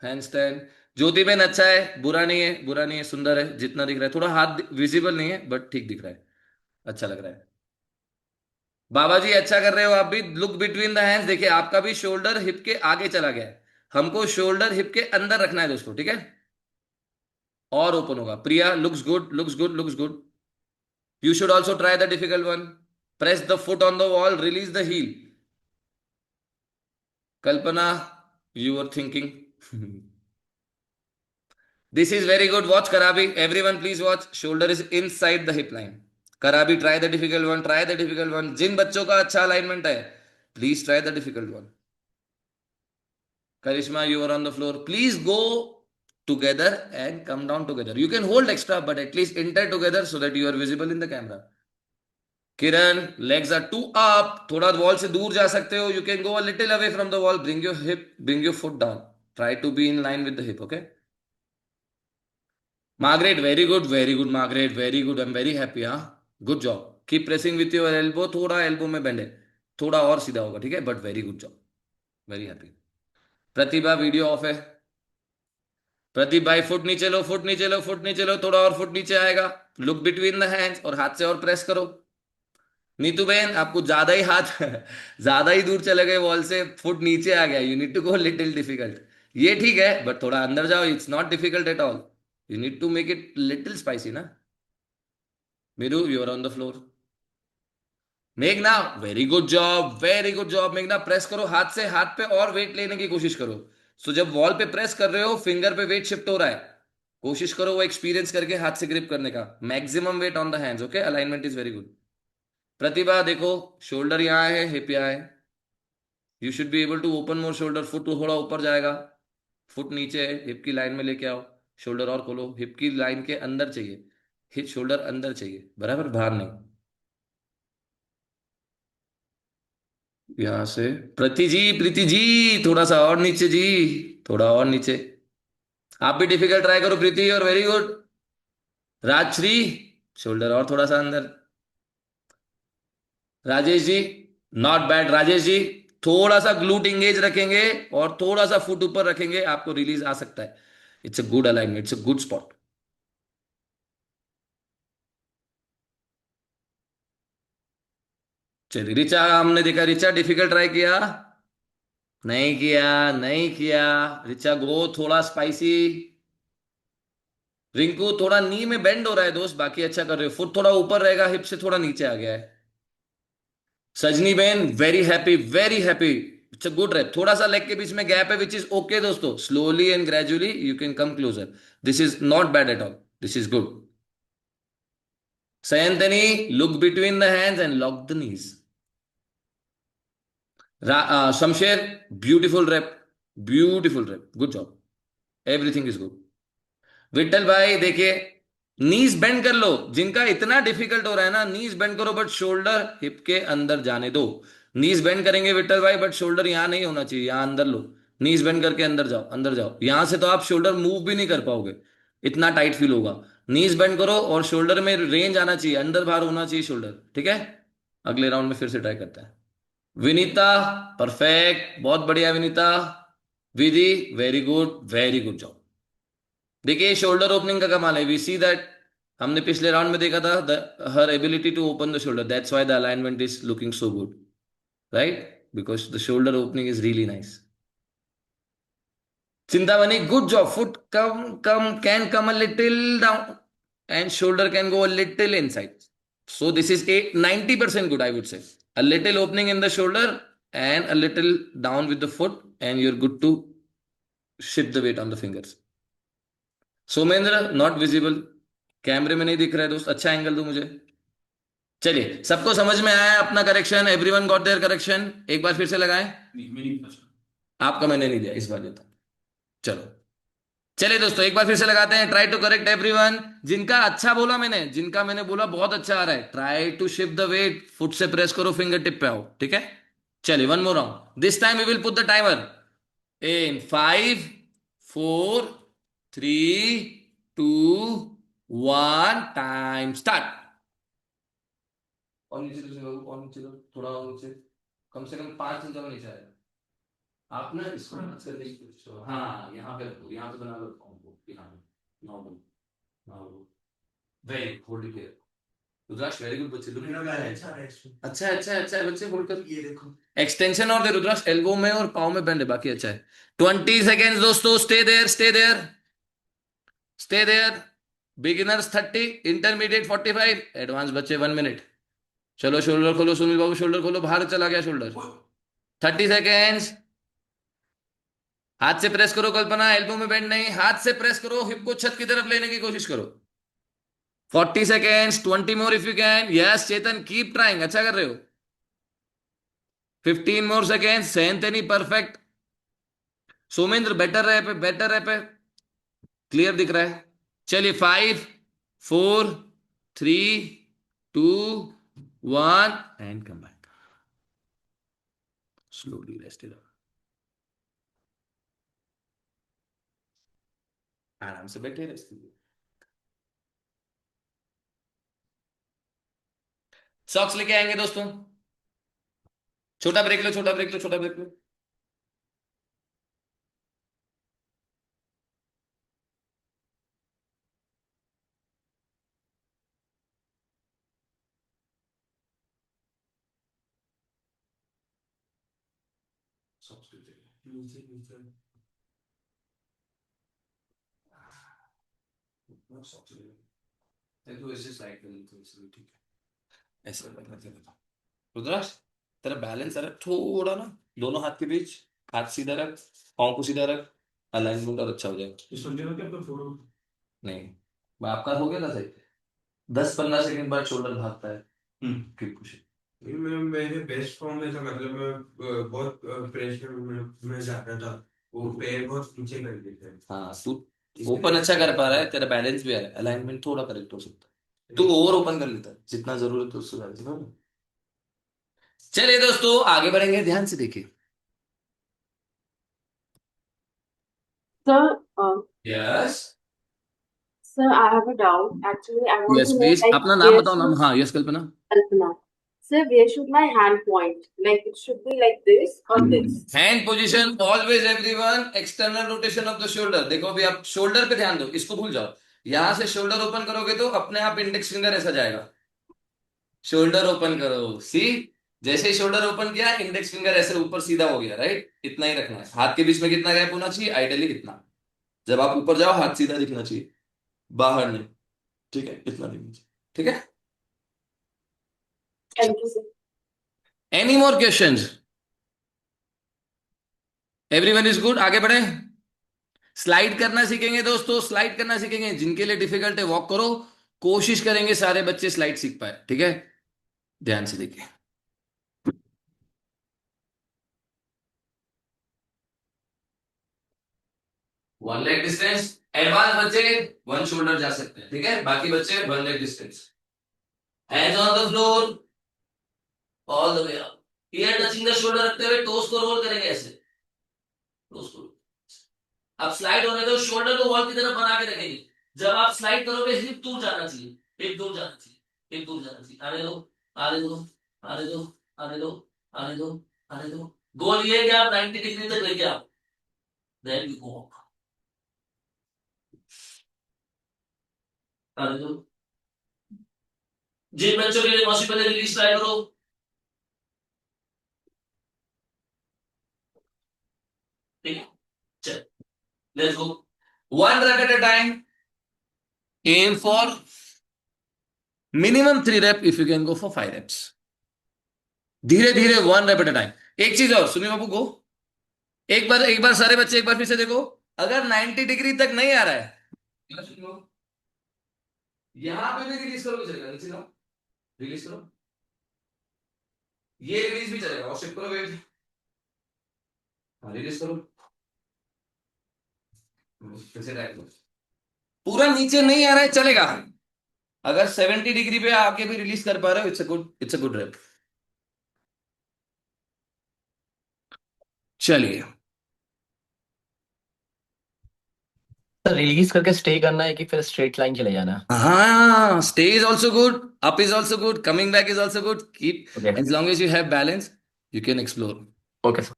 hand stand. Jyoti बहन अच्छा है, बुरा नहीं है, बुरा नहीं है, सुंदर है, जितना दिख रहा है, थोड़ा हाथ विजिबल नहीं है बट ठीक दिख रहा है, अच्छा लग रहा है। बाबा जी अच्छा कर रहे हो आप भी, लुक बिटवीन द हैंड्स, देखिए आपका भी शोल्डर हिप के आगे चला गया है, हमको शोल्डर हिप के अंदर रखना है दोस्तों, ठीक है, और ओपन होगा। Priya, looks good, looks good, looks good. You should also try the difficult one, press the foot on the wall, release the heel. Kalpana, you are thinking this is very good, watch Karabi, everyone please watch, shoulder is inside the hip line. Karabi, try the difficult one, try the difficult one, जिन बच्चों का अच्छा alignment है please try the difficult one. Karishma, you are on the floor. Please go together and come down together. You can hold extra, but at least enter together so that you are visible in the camera. Kiran, legs are too up. थोड़ा wall से दूर जा सकते हो. You can go a little away from the wall. Bring your hip, bring your foot down. Try to be in line with the hip, okay? Margaret, very good, Margaret, very good. I'm very happy, huh? Good job. Keep pressing with your elbow. थोड़ा elbow में bend है. थोड़ा और सीधा होगा, ठीक है? But very good job. Very happy. Pratibha video of है। प्रदीप भाई फुट नीचे लो, फुट नीचे लो, फुट नीचे लो, थोड़ा और फुट नीचे आएगा। लुक बिटवीन द हैंड्स, और हाथ से और प्रेस करो। नीतू बहन आपको ज्यादा ही हाथ ज्यादा ही दूर चले गए वॉल से, फुट नीचे आ गया, you need to go little difficult. ये ठीक है बट थोड़ा अंदर जाओ, it's not difficult at all, you need to make it little spicy ना। मीरू, you are on the floor. मेघना, very good job, very good job मेघना, प्रेस करो हाथ से, हाथ पे और वेट लेने की कोशिश करो। सो जब वॉल पे प्रेस कर रहे हो, फिंगर पे वेट शिफ्ट हो रहा है, कोशिश करो वो एक्सपीरियंस करके हाथ से ग्रिप करने का, maximum weight on the hands, okay, alignment is very good. Pratibha देखो, शोल्डर यहाँ है, हिप यहाँ है, you should be able to open more shoulder, foot थोड़ा ऊपर जाएगा, फुट नीचे है, हिप की लाइन में लेके आओ, शोल्डर और खोलो, हिप की लाइन के अंदर चाहिए, हिप शोल्डर अंदर चाहिए, बराबर, बाहर नहीं। यहां से प्रीति जी, प्रीति जी थोड़ा सा और नीचे जी, थोड़ा और नीचे, आप भी डिफिकल्ट ट्राई करो प्रीति, और वेरी गुड। राजश्री, शोल्डर और थोड़ा सा अंदर। Rajesh ji, not bad Rajesh ji. थोड़ा सा ग्लूट इंगेज रखेंगे और थोड़ा सा फुट ऊपर रखेंगे, आपको रिलीज आ सकता है। It's a good alignment, it's a good spot. चलिए रिचा, हमने देखा रिचा डिफिकल्ट ट्राई किया। नहीं किया, नहीं किया। रिचा गो थोड़ा स्पाइसी। रिंकू थोड़ा नी में बेंड हो रहा है दोस्त, बाकी अच्छा कर रहे हो। फुट थोड़ा ऊपर रहेगा, हिप से थोड़ा नीचे आ गया है। Sajni ben, very happy, very happy. It's a good rep. थोड़ा सा लेग के बीच में गैप है, विच इज ओके दोस्तों। Slowly and gradually you can come closer. This is not bad at all, this is good. Sayantani, look between the hands and lock the knees. Shamsher, beautiful rep, beautiful rep, good job, everything is good. Vitthal भाई देखिए, नीज bend कर लो। जिनका इतना difficult हो रहा है ना, नीज bend करो, बट शोल्डर हिप के अंदर जाने दो। नीज बेंड करेंगे विट्ठल भाई, बट शोल्डर यहां नहीं होना चाहिए, यहां अंदर लो। नीज बेंड करके अंदर जाओ, अंदर जाओ। यहां से तो आप शोल्डर मूव भी नहीं कर पाओगे, इतना टाइट फील होगा। नीज बेंड करो और शोल्डर में रेंज आना चाहिए, अंदर बाहर होना चाहिए शोल्डर, ठीक है। अगले राउंड में फिर से ट्राई करते हैं। विनीता, परफेक्ट, बहुत बढ़िया Vinita. Vidhi, very good, very good job. देखिए शोल्डर ओपनिंग का कमाल है, वी सी दैट। हमने पिछले राउंड में देखा था her ability to open the shoulder, that's why the alignment is looking so good, right, because the shoulder opening is really nice. Chintamani, good job. Foot come can come a little down and shoulder can go a little inside. So this is a 90% good, I would say. A little opening in the shoulder and a little down with the foot, and you're good to shift the weight on the fingers. Somendra, not visible, कैमरे में नहीं दिख रहा है दोस्त, अच्छा angle दो मुझे। चलिए, सबको समझ में आया अपना correction? Everyone got their correction? एक बार फिर से लगाएं। आपका मैंने नहीं दिया, इस बार देता हूं। चलो, चलिए दोस्तों, एक बार फिर से लगाते हैं। Try to correct everyone. जिनका अच्छा बोला मैंने, जिनका मैंने बोला बहुत अच्छा आ रहा है, try to shift the weight, foot से प्रेस करो, फिंगर टिप पे आओ, ठीक है। चलिए, one more round, this time we will put the timer in 5, 4, 3, 2, 1, time start. और नीचे दूसरे बाबू, और नीचे दो, थोड़ा और नीचे, कम से कम 5 इंच और नीचे आएगा। आप ना इसको मत करने की कोशिश करो। हाँ, यहाँ पे रखो, यहाँ पे बना लो कॉम्बो, यहाँ पे normal, normal. Very hold it here. Rudraksh, very good बच्चे, लुक अच्छा है, अच्छा है, अच्छा है, अच्छा है बच्चे, होल्ड कर। ये देखो, एक्सटेंशन और दे रुद्राक्ष, एल्बो में और पाँव में बेंड है, बाकी अच्छा है। 20 सेकेंड्स दोस्तों, stay there, stay there, stay there. Beginners 30, intermediate 45, advance बच्चे 1 मिनट। चलो शोल्डर खोलो सुनील बाबू, शोल्डर खोलो, बाहर चला गया शोल्डर। 30 सेकेंड्स। हाथ से प्रेस करो कल्पना, एल्बो में बेंड नहीं, हाथ से प्रेस करो, हिप को छत की तरफ लेने की कोशिश करो। 40 seconds, 20 more if you can. Yes Chetan, keep trying, अच्छा कर रहे हो। 15 more seconds, Senthani perfect. Somendra, better रहे पे, बेटर रहे पे, क्लियर दिख रहा है। चलिए, 5, 4, 3, 2, 1 and come back. Slowly rest it up, आराम से बैठे रेस्ट कीजिए। सॉक्स लेके आएंगे दोस्तों। छोटा ब्रेक लो, छोटा ब्रेक लो, छोटा ब्रेक लो। सॉक्स नीचे नीचे, सॉक्स ले तो ऐसे स्लाइड कर लेते हैं, इसलिए ठीक है, ऐसे करना चाहिए। रुद्राक्ष, तेरा बैलेंस रख थोड़ा ना, दोनों हाथ के बीच, हाथ सीधा रख, पाँव को सीधा रख, अलाइनमेंट और अच्छा हो जाएगा। सुन रहे हो क्या फोटो? नहीं, आपका हो गया ना सही। 10-15 सेकंड बाद शोल्डर भागता है। Keep pushing. मैं मेरे बेस्ट फॉर्म में था, मतलब मैं बहुत प्रेशर में जाता था, वो पैर बहुत नीचे कर देते हैं। हाँ, तू ओपन अच्छा कर पा रहा है, तेरा बैलेंस भी आ रहा है, अलाइनमेंट थोड़ा करेक्ट हो सकता है। तू ओवर ओपन कर लेता है, जितना जरूरत है उससे ज्यादा। चलिए दोस्तों, आगे बढ़ेंगे, ध्यान से देखिए। Sir, Yes. sir, I have a doubt. Actually, I want Yes, to know, please. like, अपना नाम where बताओ नाम. should हाँ, yes, Kalpana. Kalpana? Sir, where should my hand point? Like, it should be like this or this? Hand position always everyone external rotation of the shoulder. देखो अभी आप shoulder पे ध्यान दो, इसको भूल जाओ. यहां से शोल्डर ओपन करोगे तो अपने आप इंडेक्स फिंगर ऐसा जाएगा. शोल्डर ओपन करो, सी. जैसे ही शोल्डर ओपन किया, इंडेक्स फिंगर ऐसे ऊपर सीधा हो गया. राइट, इतना ही रखना है. हाथ के बीच में कितना गैप होना चाहिए? आइडियली इतना. जब आप ऊपर जाओ, हाथ सीधा दिखना चाहिए, बाहर नहीं. ठीक है, इतना दिखना चाहिए. ठीक है. Thank you, sir. Any more questions? Everyone is good. आगे बढ़े. स्लाइड करना सीखेंगे दोस्तों, स्लाइड करना सीखेंगे. जिनके लिए डिफिकल्ट है वॉक करो. कोशिश करेंगे सारे बच्चे स्लाइड सीख पाए. ठीक है, ध्यान से देखिए. One leg distance. एडवांस बच्चे वन शोल्डर जा सकते हैं. ठीक है, बाकी बच्चे one leg distance. Hands on the floor, all the way up. Year touching the shoulder रखते हुए टोस को रोल करेंगे ऐसे. टोस को. अब स्लाइड होने दो, शोल्डर को वॉल की तरफ बना के रखेंगे. जब आप स्लाइड करोगे, हिप दूर जाना चाहिए. हिप दूर जाना चाहिए. हिप दूर जाना चाहिए. आने दो, आने दो, आने दो, आने दो, आने दो, आने दो. गोल ये है कि आप 90 डिग्री तक लेके आओ. Then you go. आने दो. जिन बच्चों के लिए पॉसिबल है, रिलीज ट्राई करो. ठीक है, चल, let's go. One rep at a time. Aim for minimum 3 rep. If you can go for 5 reps. धीरे धीरे, one rep at a time. एक चीज और सुनिए बाबू, गो. एक बार सारे बच्चे एक बार फिर से देखो. अगर 90 डिग्री तक नहीं आ रहा है, यहां पे भी रिलीज करो, चलेगा. नीचे जाओ, रिलीज करो. ये रिलीज भी चलेगा. और शिफ्ट करो वेट. रिलीज करो. फिर से टाइप करो. पूरा नीचे नहीं आ रहा है, चलेगा. अगर 70 डिग्री पे आके भी रिलीज कर पा रहे हो, इट्स अ गुड रेप. चलिए. रिलीज करके स्टे करना है कि फिर स्ट्रेट लाइन चले जाना है? हाँ, stay is also good, up is also good, coming back is also good. Keep okay as long as you have balance, you can explore. Okay sir.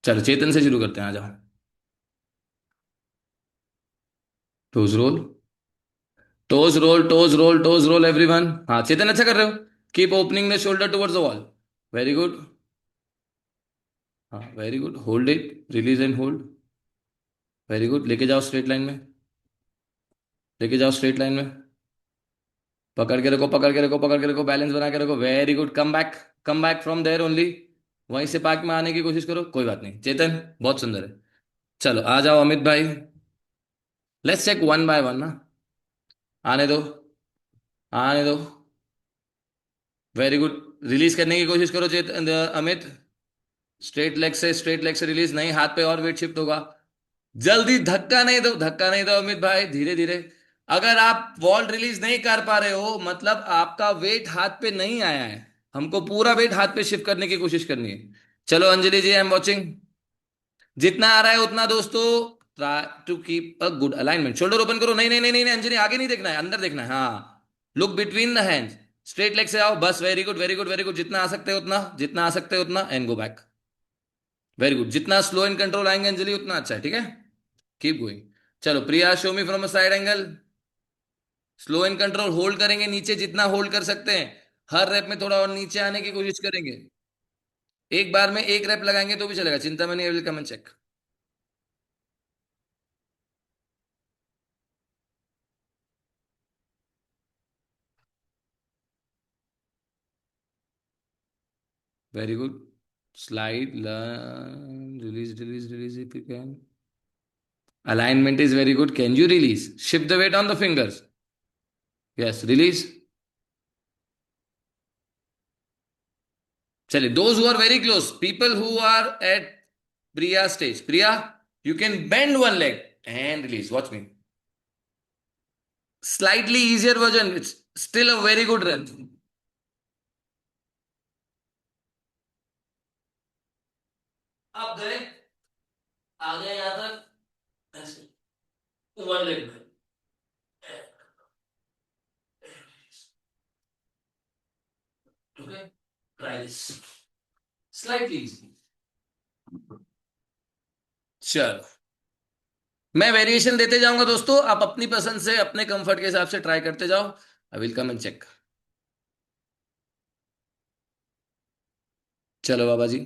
चलो चेतन से शुरू करते हैं. आ जाओ. Toes roll, toes roll, toes roll, toes roll everyone. हाँ चेतन, अच्छा कर रहे हो. Keep opening the shoulder towards the wall. Very good. हाँ very good. Hold it, release and hold. Very good. लेके जाओ स्ट्रेट लाइन में, लेके जाओ स्ट्रेट लाइन में. पकड़ के रखो, पकड़ के रखो, पकड़ के रखो. बैलेंस बना के रखो. Very good. Come back from there only. वहीं से पार्क में आने की कोशिश करो. कोई बात नहीं चेतन, बहुत सुंदर है. चलो आ जाओ अमित भाई. Let's check one by one ना. आने दो, आने दो. Very good. रिलीज करने की कोशिश करो चेतन, अमित. स्ट्रेट लेग से रिलीज नहीं, हाथ पे और वेट शिफ्ट होगा. जल्दी, धक्का नहीं दो, धक्का नहीं दो अमित भाई, धीरे धीरे. अगर आप वॉल रिलीज नहीं कर पा रहे हो, मतलब आपका वेट हाथ पे नहीं आया है. हमको पूरा वेट हाथ पे शिफ्ट करने की कोशिश करनी है. चलो Anjali ji, I am watching. जितना आ रहा है उतना दोस्तों. Try to keep a good alignment. Shoulder open करो. नहीं नहीं नहीं नहीं अंजलि, आगे नहीं देखना है, अंदर देखना है. हाँ, look between the hands. Straight leg से आओ बस. Very good, very good, very good. जितना आ सकते हो उतना, जितना आ सकते हो उतना, and go back. Very good. जितना स्लो एंड कंट्रोल आएंगे अंजलि, उतना अच्छा है. ठीक है, कीप गोइंग. चलो Priya, show me from a side angle. Slow and control. Hold करेंगे नीचे जितना होल्ड कर सकते हैं. हर रैप में थोड़ा और नीचे आने की कोशिश करेंगे. एक बार में एक रैप लगाएंगे तो भी चलेगा, चिंता में नहीं. Will come and check. Very good. Slide, release, release, release if you can. Alignment is very good. Can you release? Shift the weight on the fingers. Yes, release. चलिए, those who are very close, people who are at Priya stage. Priya, you can bend one leg and release. Watch me. Slightly easier version. It's still a very good run. आप गए, आ गए यहां तक, ऐसे one leg में, okay, try this slightly easy. चलो मैं variation देते जाऊंगा दोस्तों, आप अपनी पसंद से अपने कंफर्ट के हिसाब से ट्राई करते जाओ। I will come and check. चलो बाबा जी,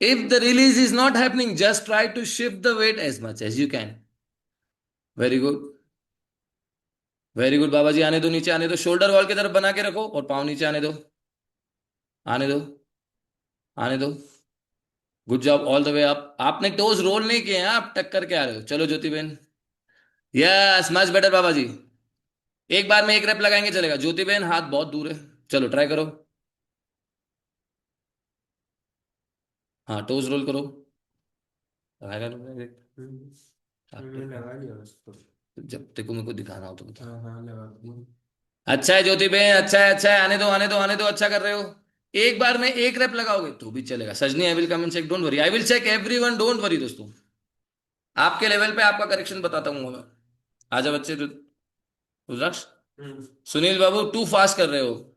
if the release is not happening, just try to shift the weight as much as you can. Very good, very good Baba ji, आने दो नीचे, आने दो, शोल्डर वॉल की तरफ बना के रखो और पाँव नीचे आने दो, आने दो, आने दो। Good job, all the way up. आपने टोज रोल नहीं किए हैं, आप टक करके आ रहे हो। चलो ज्योति बहन, यस मच बेटर बाबा जी। एक बार में एक रेप लगाएंगे चलेगा। ज्योति बहन हाथ बहुत दूर है, चलो ट्राई करो। हाँ टोज रोल करो, लगाएगा मैंने लगा लिया उसको। जब तेको मेरे को दिखाना हो तो बता। हाँ लगा दिया। अच्छा है ज्योति बहन, अच्छा है, अच्छा है, आने दो, आने दो, आने दो, अच्छा कर रहे हो। एक बार में एक रेप लगाओगे तो भी चलेगा। Sajni I will come and check, don't worry, I will check everyone, don't worry दोस्तों। आपके लेवल पे आपका करेक्शन बताता हूँ मैं। आजा बच्चे, रुद्राक्ष, सुनील बाबू टू फास्ट कर रहे हो।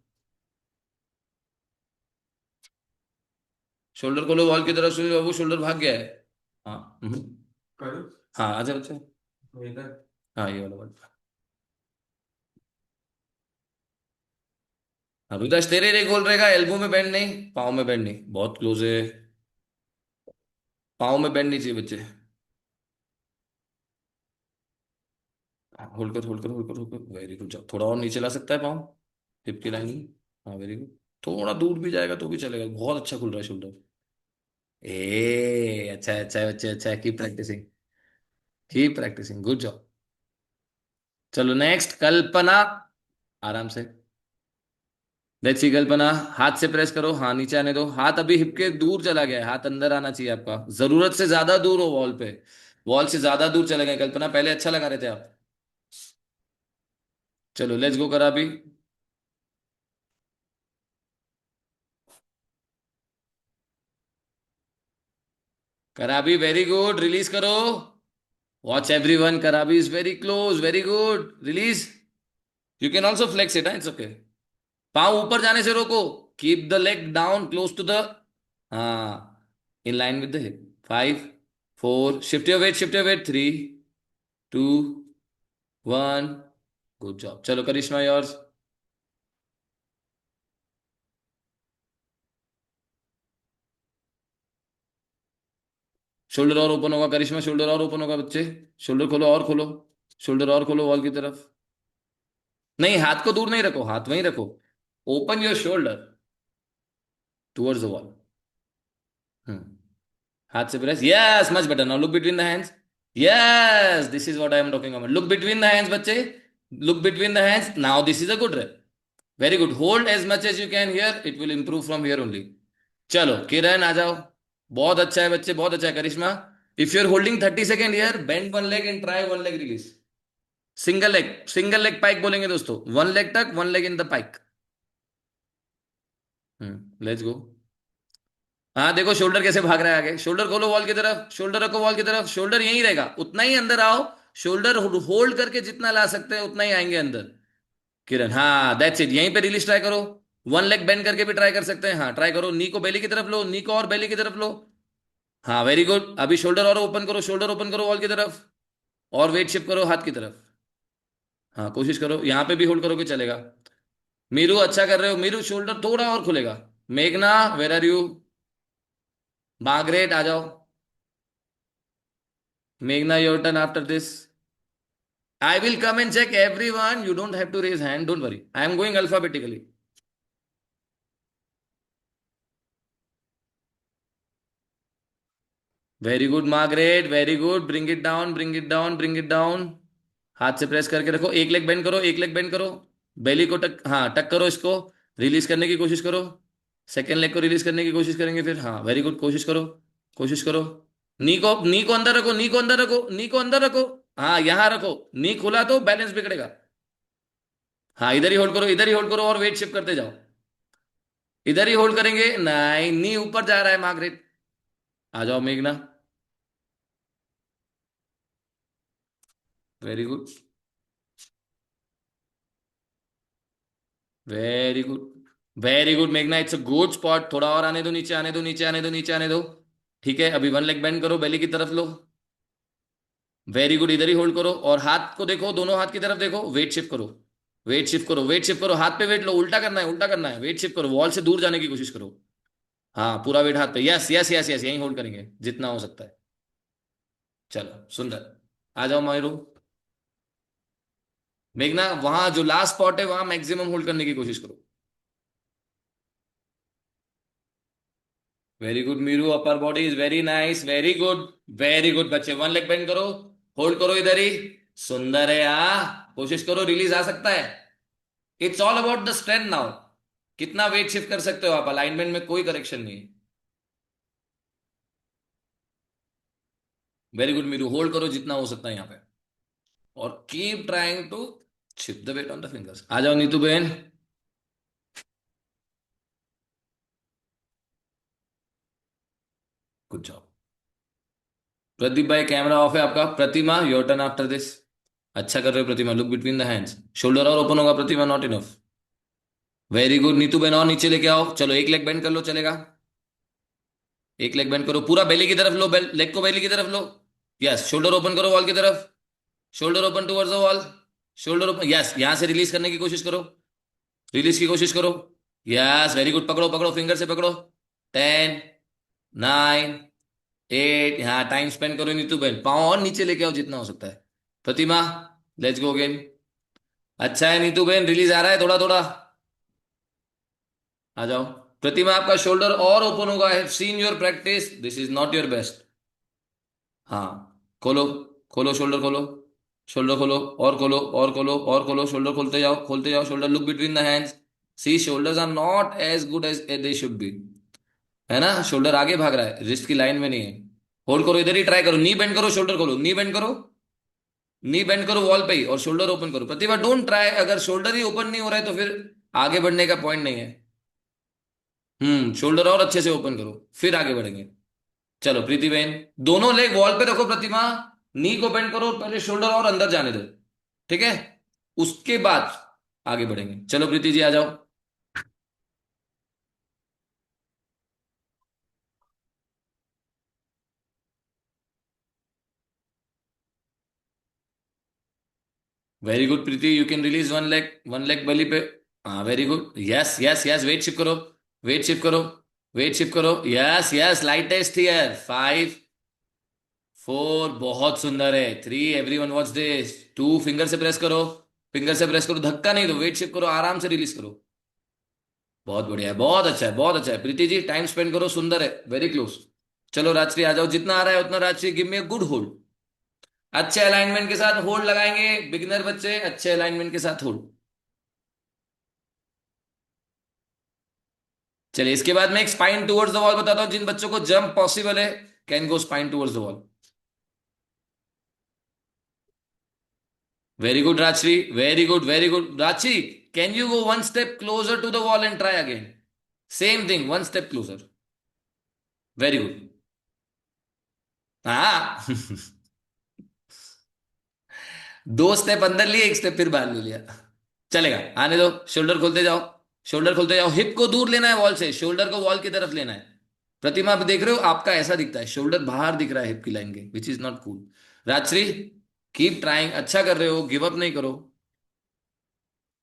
शोल्डर खोलो वॉल की तरफ, सुनील बाबू शोल्डर भाग गया है। हाँ करो। हाँ आजा बच्चे, इधर। हाँ ये वाला वाला। हाँ रुद्राक्ष तेरे रे खोल रहेगा, एल्बो में बैंड नहीं, पाँव में बैंड नहीं, बहुत क्लोज है, पाँव में बैंड नहीं चाहिए बच्चे। होल्ड कर, होल्ड कर, होल्ड कर, होल्ड कर, वेरी गुड जॉब। थोड़ा और नीचे ला सकता है पाँव, हिप की लाइनिंग। हाँ वेरी गुड, थोड़ा दूर भी जाएगा तो भी चलेगा, बहुत अच्छा खुल रहा है शोल्डर। ए अच्छा है, अच्छा है बच्चे, अच्छा है, keep practising, keep practising, good job. चलो नेक्स्ट कल्पना, आराम से। लेट्स सी कल्पना, हाथ से प्रेस करो, हाँ नीचे आने दो, हाथ अभी हिप के दूर चला गया है, हाथ अंदर आना चाहिए आपका, जरूरत से ज्यादा दूर हो वॉल पे, वॉल से ज्यादा दूर चले गए कल्पना, पहले अच्छा लगा रहे थे आप। चलो लेट्स गो करा अभी। करा अभी, वेरी गुड, रिलीज करो। Watch everyone, Karabi is very close, very good, release. You can also flex it, it's okay. पाँव ऊपर जाने से रोको, keep the leg down close to the, हाँ in line with the hip. 5 4, shift your weight, shift your weight, 3 2 1, good job. चलो Karishma yours. Shoulder और open होगा Karishma, shoulder और ओपन होगा बच्चे, शोल्डर खोलो और खोलो, शोल्डर और खोलो वॉल की तरफ। नहीं हाथ को दूर नहीं रखो, हाथ वहीं रखो, open your shoulder towards the wall. हाथ से press, yes much better. Now look between the hands, yes this is what I am talking about, look between the hands बच्चे, look between the hands, now this is a good rep, very good, hold as much as you can here, it will improve from here only. चलो किरण आ जाओ, बहुत अच्छा है बच्चे, बहुत अच्छा है Karishma. If you are holding 30 second here, bend one leg and try one leg release, single leg pike बोलेंगे दोस्तों, वन लेग तक, one leg in the pike. Let's go. हाँ देखो शोल्डर कैसे भाग रहा है आगे, शोल्डर खोलो वॉल की तरफ, शोल्डर रखो वॉल की तरफ, शोल्डर यहीं रहेगा, उतना ही अंदर आओ, शोल्डर होल्ड करके जितना ला सकते हैं उतना ही आएंगे अंदर। किरण हाँ दैट्स इट, यहीं पे रिलीज ट्राई करो, वन लेग बेंड करके भी ट्राई कर सकते हैं, हाँ ट्राई करो, नी को बेली की तरफ लो, नी को और बेली की तरफ लो, हाँ वेरी गुड, अभी शोल्डर और ओपन करो, शोल्डर ओपन करो वॉल की तरफ, और वेट शिफ्ट करो हाथ की तरफ, हाँ कोशिश करो, यहाँ पे भी होल्ड करोगे चलेगा। मीरू अच्छा कर रहे हो, मीरू शोल्डर थोड़ा और खुलेगा। मेघना वेर आर यू, मार्गरेट आ जाओ, मेघना your turn after this. I will come and check everyone. You don't have to raise hand. Don't worry. I am going alphabetically. Very good, Margaret. Very good. Bring it down. Bring it down. Bring it down. हाथ से press करके रखो, एक leg bend करो, एक leg bend करो, बेली को टक, हाँ टक करो इसको, रिलीज करने की कोशिश करो, सेकेंड लेग को रिलीज करने की कोशिश करेंगे फिर, हाँ वेरी गुड, कोशिश करो, कोशिश करो। नी को अंदर रखो, नी को अंदर रखो, नी को अंदर रखो, हाँ यहां रखो, नी खुला तो बैलेंस बिगड़ेगा। हाँ इधर ही होल्ड करो, इधर ही होल्ड करो और वेट शिफ्ट करते जाओ, इधर ही होल्ड करेंगे, नहीं नी ऊपर जा रहा है मार्गरेट, आ जाओ मेघना, very good, very good, very good मेघना, इट्स अ गुड स्पॉट, थोड़ा और आने दो, नीचे आने दो, नीचे आने दो, नीचे आने दो। ठीक है, अभी वन लेग बेंड करो, बेली की तरफ लो, वेरी गुड, इधर ही होल्ड करो और हाथ को देखो, दोनों हाथ की तरफ देखो, वेट शिफ्ट करो, वेट शिफ्ट करो, वेट शिफ्ट करो, हाथ पे वेट लो, उल्टा करना है, उल्टा करना है, वेट शिफ्ट करो, वॉल से दूर जाने की कोशिश करो। हाँ, पूरा वेट हाथ पे, यस यस यस यस, यहीं होल्ड करेंगे जितना हो सकता है। चलो सुंदर, आ जाओ मायरू। मेघना, वहां जो लास्ट स्पॉट है वहां मैक्सिमम होल्ड करने की कोशिश करो। Very good Meeru, upper body is very nice, very good, very good बच्चे, वन लेग बेंड करो, होल्ड करो इधर ही, सुंदर है, कोशिश करो, रिलीज आ सकता है। It's all about the strength now, कितना वेट शिफ्ट कर सकते हो आप, अलाइनमेंट में कोई करेक्शन नहीं है। वेरी गुड मीरू, होल्ड करो जितना हो सकता है यहाँ पे, और keep trying to shift the weight on the fingers. आ जाओ नीतू बहन, गुड जॉब। प्रदीप भाई कैमरा ऑफ है आपका, Pratima your turn after this. अच्छा कर रहे हो Pratima, look between the hands, shoulder और ओपन होगा Pratima, not enough. Very good Neetu बहन, और नीचे लेके आओ, चलो एक लेग बेंड कर लो, चलेगा, एक लेग बेंड करो, पूरा बेली की तरफ लो, लेग को बेली की तरफ लो, यस, शोल्डर ओपन करो वॉल की तरफ, shoulder open towards the wall, shoulder open, yes, यहां से रिलीज करने की कोशिश करो, रिलीज की कोशिश करो, यस, वेरी गुड, पकड़ो पकड़ो, फिंगर से पकड़ो, 10, 9, 8, हाँ टाइम स्पेंड करो नीतू बहन, पाँव और नीचे लेके आओ जितना हो सकता है। प्रतिमा, लेट्स गो अगेन, अच्छा है नीतू बहन, रिलीज आ रहा है थोड़ा थोड़ा, आ जाओ। प्रतिमा, आपका शोल्डर और ओपन होगा, आई have seen your practice, this is not your best. हाँ, खोलो, खोलो शोल्डर खोलो, शोल्डर खोलो, और खोलो और खोलो और खोलो, शोल्डर खोलते जाओ shoulder, look between the hands, see shoulders are not as good as they should be, है ना, शोल्डर आगे भाग रहा है, रिस्ट की लाइन में नहीं है। होल्ड करो, इधर ही ट्राई करो, नी बेंड करो, शोल्डर खोलो, नी बेंड करो, नी बेंड करो वॉल पे ही, और शोल्डर ओपन करो। प्रतिभा, डोंट ट्राई, अगर शोल्डर ही ओपन नहीं हो रहा है तो फिर आगे बढ़ने का पॉइंट नहीं है। शोल्डर और अच्छे से ओपन करो, फिर आगे बढ़ेंगे। चलो प्रीति बहन, दोनों लेग वॉल पे रखो प्रतिमा, नी को बेंड करो, पहले शोल्डर और अंदर जाने दो, ठीक है, उसके बाद आगे बढ़ेंगे। चलो प्रीति जी आ जाओ। Very good Preeti, you can release one leg, one leg belly पे, हाँ very good, yes yes yes, weight shift करो, वेट शिफ्ट करो, वेट शिफ्ट करो, yes yes, light test here, 5, 4, बहुत सुंदर है, 3, एवरीवन वॉच दिस, 2, फिंगर से प्रेस करो, फिंगर से प्रेस करो, धक्का नहीं दो, वेट शिफ्ट करो, आराम से रिलीज करो, बहुत बढ़िया है, बहुत अच्छा है, बहुत अच्छा है प्रीति जी, टाइम स्पेंड करो, सुंदर है, वेरी क्लोज। चलो राजश्री आ जाओ, जितना आ रहा है उतना, Rajshree give me a good hold, अच्छे अलाइनमेंट के साथ होल्ड लगाएंगे, बिगिनर बच्चे अच्छे अलाइनमेंट के साथ होल्ड। चलिए इसके बाद मैं एक स्पाइन टुवर्ड्स द वॉल बताता हूं, जिन बच्चों को जंप पॉसिबल है can go spine towards the wall. Very good Rajshree, very good, very good Rajshree, can you go one step closer to the wall and try again, same thing, one step closer, very good, हाँ दो step अंदर लिए, एक step फिर बाहर ले लिया, चलेगा, आने दो, शोल्डर खोलते जाओ, शोल्डर खोलते जाओ, हिप को दूर लेना है वॉल से, शोल्डर को वॉल की तरफ लेना है। प्रतिमा आप देख रहे हो, आपका ऐसा दिखता है, शोल्डर बाहर दिख रहा है हिप की लाइन के, which is not cool. Rajshree, keep trying, अच्छा कर रहे हो, गिव अप नहीं करो।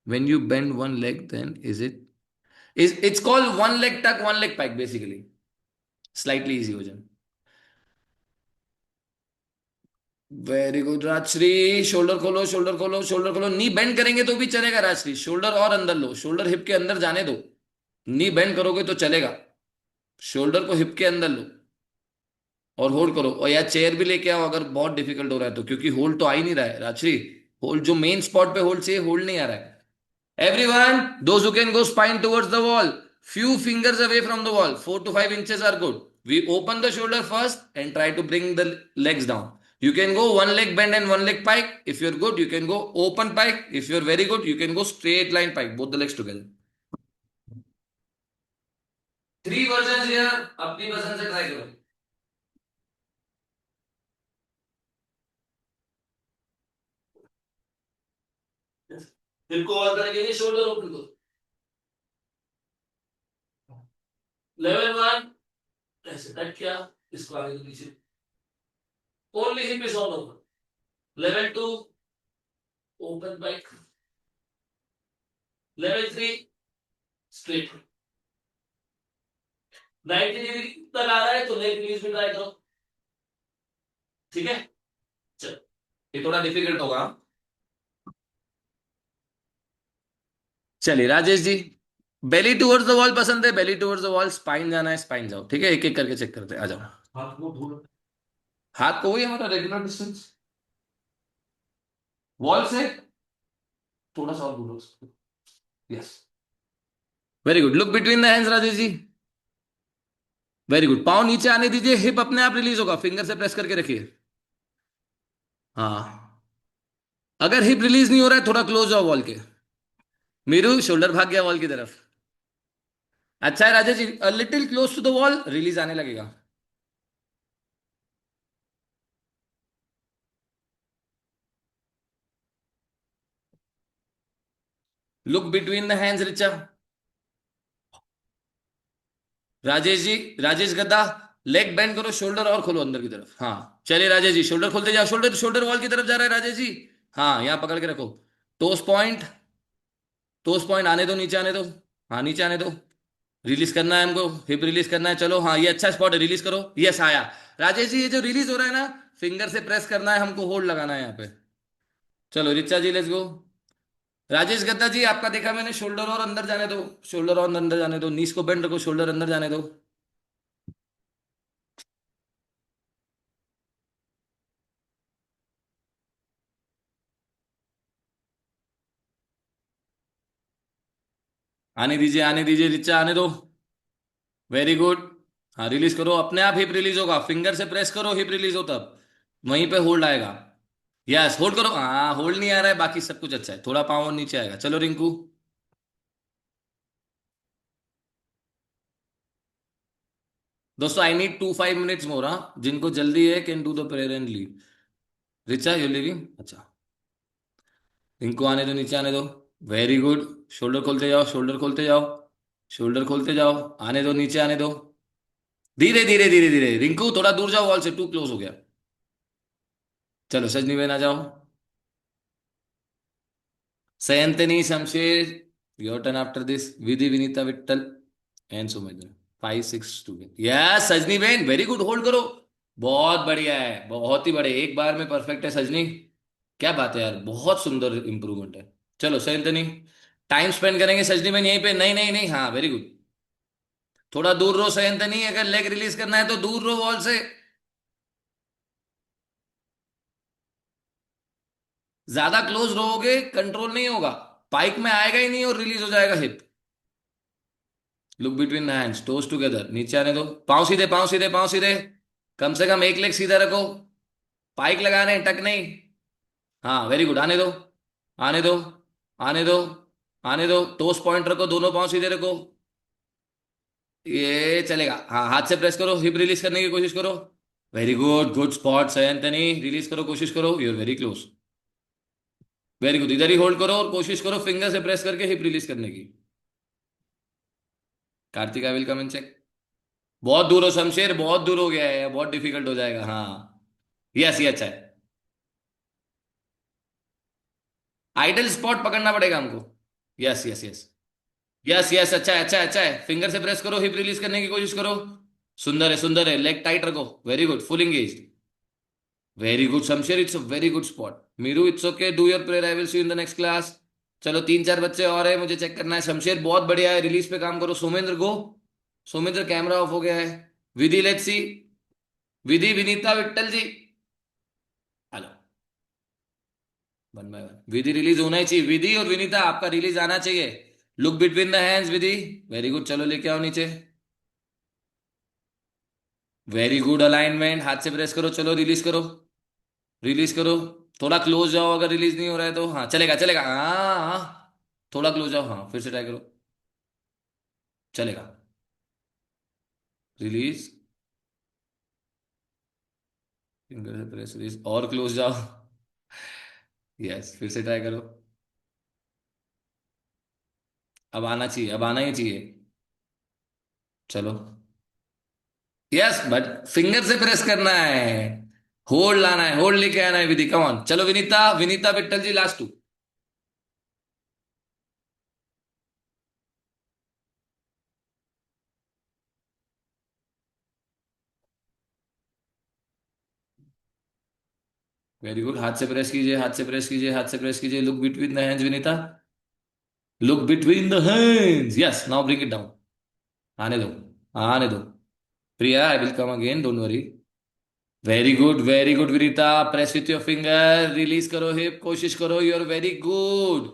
When you bend one leg then is it, is it's called one leg tuck, one leg pack basically, slightly easy हो जाए। वेरी गुड राजश्री, शोल्डर खोलो, shoulder खोलो, शोल्डर खोलो, नी बेंड करेंगे तो भी चलेगा राजश्री, शोल्डर और अंदर लो, शोल्डर हिप के अंदर जाने दो, नी बेंड करोगे तो चलेगा, शोल्डर को हिप के अंदर लो और होल्ड करो, और या चेयर भी लेके आओ अगर बहुत डिफिकल्ट हो रहा है तो, क्योंकि होल्ड तो आ ही नहीं रहा है राजश्री, होल्ड जो मेन स्पॉट पे होल्ड चाहिए, होल्ड नहीं आ रहा है। Everyone, those who can go spine towards the wall, few fingers away from the wall, 4 to 5 inches are good. We open the shoulder first and try to bring the legs down. You can go one leg bend and one leg pike. If you're good, you can go open pike. If you're very good, you can go straight line pike, both the legs together. 3 versions here, अपनी पसंद से try करो. Hip को on करेंगे, shoulder open करो। Level 1 ऐसे touch किया, इसको आगे तो पीछे, only hip is on open. Level 2 open back. Level 3 straight. 90 degree तक आ रहा है तो लेग रिलीज में ट्राई करो, ठीक है। चलो, ये थोड़ा डिफिकल्ट होगा। चलिए राजेश जी, बेली टुवर्ड्स द वॉल पसंद है, बेली टुवर्ड्स द वॉल, स्पाइन जाना है, स्पाइन जाओ, ठीक है, एक एक करके चेक करते हैं, आ जाओ। हाथ को दूर, हाथ को वही हमारा रेगुलर डिस्टेंस, वॉल से थोड़ा सा और दूर हो। Yes, very good, look between the hands Rajesh ji, very good. पाँव नीचे आने दीजिए, हिप अपने आप रिलीज होगा, फिंगर से प्रेस करके रखिए। हाँ, अगर हिप रिलीज नहीं हो रहा है थोड़ा क्लोज जाओ वॉल के। मीरू शोल्डर भाग गया वॉल की तरफ। अच्छा है Rajesh ji, little close to the wall, release आने लगेगा। Look between the hands Richa. Rajesh ji, Rajesh गद्दा, लेग बेंड करो, शोल्डर और खोलो अंदर की तरफ। हाँ चलिए राजेश जी, शोल्डर खोलते जाओ, शोल्डर शोल्डर वॉल की तरफ जा रहा है राजेश जी। हाँ, यहाँ पकड़ के रखो, टोस पॉइंट, टोस पॉइंट आने दो, नीचे आने दो। हाँ नीचे आने दो, रिलीज करना है हमको, हिप रिलीज करना है। चलो हाँ, ये अच्छा स्पॉट है, रिलीज करो। यस आया। राजेश जी, ये जो रिलीज हो रहा है ना, फिंगर से प्रेस करना है हमको, होल्ड लगाना है यहाँ पे। चलो रिचा जी, लेट्स गो। राजेश गद्दा जी, आपका देखा मैंने, शोल्डर और अंदर जाने दो, शोल्डर और अंदर जाने दो, नीस को बेंड रखो, शोल्डर अंदर जाने दो। आने दीजिए, आने दीजिए रिचा, आने दो, वेरी गुड। हाँ रिलीज करो, अपने आप हिप रिलीज होगा, फिंगर से प्रेस करो, हिप रिलीज हो तब, वहीं पे होल्ड आएगा। यस, होल्ड करो। हाँ, होल्ड नहीं आ रहा है, बाकी सब कुछ अच्छा है, थोड़ा पाँव और नीचे आएगा। चलो रिंकू, दोस्तों आई नीड 2-5 मिनट्स मोर, हाँ जिनको जल्दी है can do the prayer and leave. Richa you living, अच्छा, रिंकू आने दो, नीचे आने दो, वेरी गुड। शोल्डर खोलते जाओ, शोल्डर खोलते जाओ, शोल्डर खोलते जाओ, आने दो, नीचे आने दो, धीरे धीरे धीरे धीरे। रिंकू थोड़ा दूर जाओ वॉल से, टू क्लोज हो गया। चलो सजनी बहन आ जाओ, Sayanthani, Shamsher, your turn after this. Vidhi, Vinita, Vittal, and Sumedra. 5-6 together. Yes, सजनी बेन, वेरी गुड, होल्ड करो। बहुत बढ़िया है, बहुत ही बड़े, एक बार में परफेक्ट है सजनी। क्या बात है यार, बहुत सुंदर इंप्रूवमेंट है। चलो सैंतनी, टाइम स्पेंड करेंगे सजनी बेन यहीं पे, नहीं नहीं नहीं, हाँ वेरी गुड। थोड़ा दूर रहो सैंतनी, अगर लेग रिलीज करना है तो दूर रहो वॉल से, ज्यादा क्लोज रहोगे कंट्रोल नहीं होगा, पाइक में आएगा ही नहीं और रिलीज हो जाएगा hip. Look between the hands, toes together, नीचे आने दो, पांव सीधे, पांव सीधे, पांव सीधे, कम से कम एक लेग सीधा रखो, पाइक लगा रहे हैं, टक नहीं। हाँ वेरी गुड, आने दो, आने दो, आने दो, आने दो, टोस पॉइंट रखो, दोनों पांव सीधे रखो, ये चलेगा। हाँ, हाथ से प्रेस करो, हिप रिलीज करने की कोशिश करो, very good, good spot Sayantani, release करो, कोशिश करो, you're very close, very good, इधर ही होल्ड करो और कोशिश करो फिंगर से प्रेस करके हिप रिलीज करने की। Kartik I will come in check. बहुत दूर हो शमशेर, बहुत दूर हो गया है, बहुत डिफिकल्ट हो जाएगा। हाँ यस, ये अच्छा है, आइडल स्पॉट पकड़ना पड़ेगा हमको। Yes yes yes, yes yes, अच्छा है, अच्छा है, अच्छा है, फिंगर से प्रेस करो, हिप रिलीज करने की कोशिश करो, सुंदर है, सुंदर है, लेग टाइट रखो, very good, full engage, very good Shamsher, it's a very good spot. Meeru it's okay, do your prayer, I will see in the next class. चलो 3-4 बच्चे और है, मुझे चेक करना है। शमशेर बहुत बढ़िया है, रिलीज पे काम करो। Somendra go, Somendra camera off हो गया है। Vidhi let's see, Vidhi, Vinita, Vittal ji, hello, one by one, Vidhi release होना ही चाहिए, विधि और विनीता आपका रिलीज आना चाहिए। Look between the hands Vidhi, very good, चलो लेके आओ नीचे, वेरी गुड, अलाइनमेंट, हाथ से प्रेस करो, चलो रिलीज करो, रिलीज करो, थोड़ा क्लोज जाओ, अगर रिलीज नहीं हो रहा है तो हाँ चलेगा, चलेगा, हाँ हाँ, थोड़ा क्लोज जाओ, हाँ फिर से ट्राई करो, चलेगा, रिलीज, फिंगर से प्रेस, रिलीज, और क्लोज जाओ, यस फिर से ट्राई करो, अब आना चाहिए, अब आना ही चाहिए। चलो, यस, बट फिंगर से प्रेस करना है, होल्ड लाना है, होल्ड लेके आना है विधि, कम ऑन। चलो विनीता, विनीता विट्ठल जी, लास्ट 2। वेरी गुड, हाथ से प्रेस कीजिए, हाथ से प्रेस कीजिए, हाथ से प्रेस कीजिए। Look between the hands Vinita, look between the hands, yes, now bring it down. आने दो, आने दो। Priya, I will come again, don't worry. Very good Vinita, press with your finger, release करो हिप, कोशिश करो, यू आर वेरी गुड।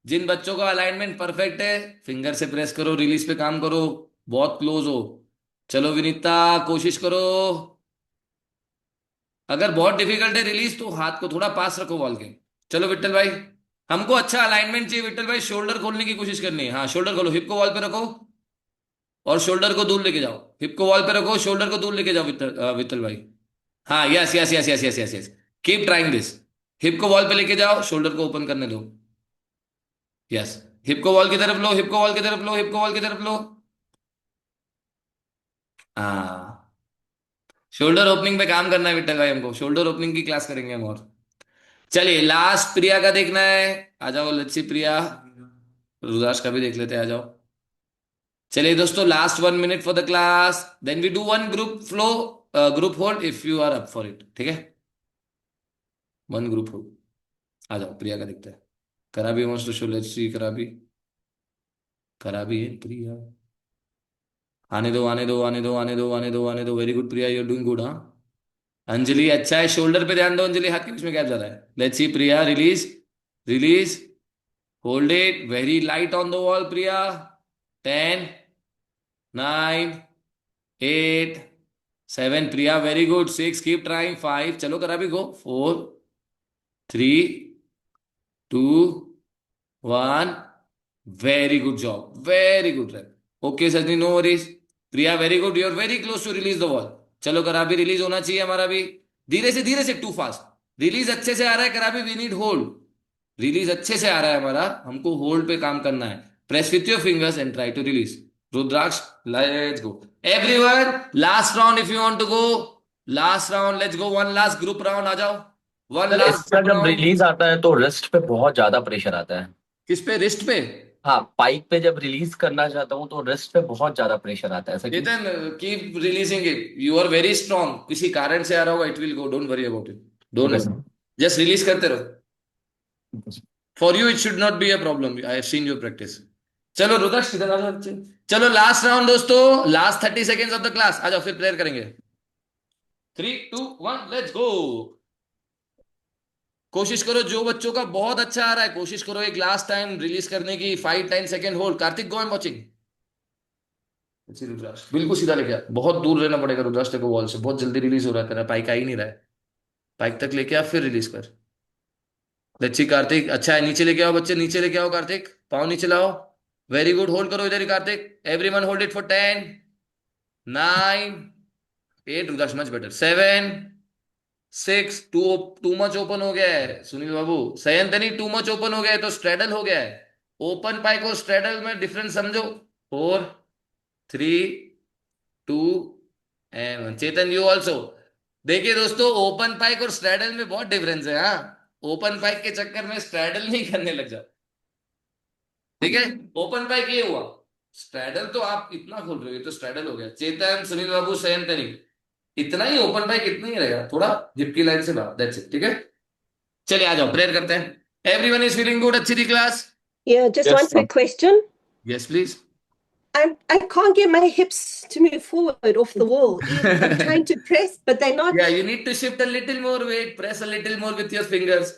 जिन बच्चों का अलाइनमेंट परफेक्ट है, फिंगर से प्रेस करो, रिलीज पे काम करो, बहुत क्लोज हो। चलो विनीता, कोशिश करो। अगर बहुत डिफिकल्ट है रिलीज, तो हाथ को थोड़ा पास रखो वॉल के। चलो विट्ठल भाई, हमको अच्छा अलाइनमेंट चाहिए विट्ठल भाई, शोल्डर खोलने की कोशिश करनी है। हाँ, शोल्डर खोलो, हिप को वॉल पे रखो और शोल्डर को दूर लेके जाओ। हिप को वॉल पे रखो, शोल्डर को दूर लेके जाओ विट्ठल भाई। हाँ, yes yes yes yes yes yes yes, keep trying this. Hip को वॉल पे लेके जाओ, शोल्डर को ओपन करने दो। यस, हिप को वॉल की तरफ लो, हिप को वॉल की तरफ लो, हिप को वॉल की तरफ लो। हाँ, शोल्डर ओपनिंग पे काम करना है विट्ठल भाई, हमको शोल्डर ओपनिंग की क्लास करेंगे हम। और चलिए, लास्ट प्रिया का देखना है। आ जाओ लच्छी प्रिया, रुद्राक्ष का भी देख लेते हैं, आ जाओ। चलिए दोस्तों, last 1 minute for the class, then we do one group flow, group hold if you are up for it, ठीक है। वन ग्रुप होल्ड, आ जाओ, प्रिया का देखते हैं। करा भी मस्त शो, लेट्स सी, करा भी, करा भी है प्रिया। आने दो, आने दो, आने दो, आने दो, आने दो, आने दो। Very good Priya, you are doing good. हाँ अंजलि, अच्छा है, शोल्डर पे ध्यान दो अंजलि, हाथ के बीच में गैप ज्यादा है। Let's see Priya, release, release, hold it, very light on the wall Priya. 10, 9, 8, 7, Priya very good. 6, keep trying. 5, चलो करा भी, go. 4, 3, 2, 1, very good job, very good wrap. Okay Sajni, no worries. Priya very good, you are very close to release the ball. चलो करा भी, release होना चाहिए हमारा भी। धीरे से, टू फास्ट। रिलीज अच्छे से आ रहा है करा भी, वी नीड होल्ड। रिलीज अच्छे से आ रहा है हमारा, हमको होल्ड पे काम करना है। Press with your fingers and try to release. Rudraksh, let's go everyone, last round if you want to go. Last round, let's go, one last group round, आ जाओ। वन सर लास्ट इसका ग्रुप जब round. Release आता है तो wrist पे बहुत ज्यादा प्रेशर आता है। किस पे, रिस्ट पे? हाँ, पाइप पे जब रिलीज करना चाहता हूँ तो रिस्ट पे बहुत ज्यादा प्रेशर आता है, ऐसा क्यों? Chetan, keep releasing it, you are very strong. किसी कारण से आ रहा होगा, it will go, don't worry about it, don't okay worry, sir. Just release करते रहो। For you it should not be a problem, I have seen your practice. चलो रुद्राक्ष, किधर आ जाओ बच्चे। चलो लास्ट राउंड दोस्तों, last 30 seconds off the class, आ जाओ, फिर प्रेयर करेंगे। 3, 2, 1, लेट्स गो। कोशिश करो, जो बच्चों का बहुत अच्छा आ रहा है, कोशिश करो एक लास्ट टाइम रिलीज करने की। 5, 10 second hold. Kartik, go, I am watching. Rudraksh बिल्कुल सीधा लेके आ, बहुत दूर रहना पड़ेगा रुद्राक्ष तेरे को वॉल से, बहुत जल्दी रिलीज हो रहा है तेरा, पाइक आ ही नहीं रहा है। पाइक तक लेके आ, फिर रिलीज कर। लेट्स सी कार्तिक, अच्छा है, नीचे लेके आओ बच्चे, नीचे लेके आओ कार्तिक, पाँव नीचे लाओ। वेरी गुड, होल्ड करो इधर ही Kartik. Everyone hold it for 10, 9, 8, Rudraksh much better, 7, 6, too too much open हो गया है Sunil babu, Sayantani too much open हो गया है, तो स्ट्रेडल हो गया है। ओपन पाइक और स्ट्रेडल में डिफरेंस समझो। 4, 3, 2 एंड 1। Chetan, you also. देखिए दोस्तों, ओपन पाइक और स्ट्रेडल में बहुत डिफरेंस है। हाँ, ओपन पाइक के चक्कर में स्ट्रेडल नहीं करने लग जाओ, ठीक है। ओपन पाइक ये हुआ, स्ट्रेडल तो आप इतना खोल रहे हो, ये तो स्ट्रेडल हो गया। चेतन, सुनील बाबू, सयंतनी, इतना ही ओपन पाइक, इतना ही रहेगा, थोड़ा हिप की लाइन से बाहर, दैट्स इट, ठीक है। चलिए आ जाओ, प्रेयर करते हैं। एवरीवन इज फीलिंग गुड, अच्छी थी class? Yeah, just Yes, one sir. quick question. Yes please. I can't get my hips to move forward off the wall. I'm trying to press, but they're not. Yeah, you need to shift a little more weight, press a little more with your fingers.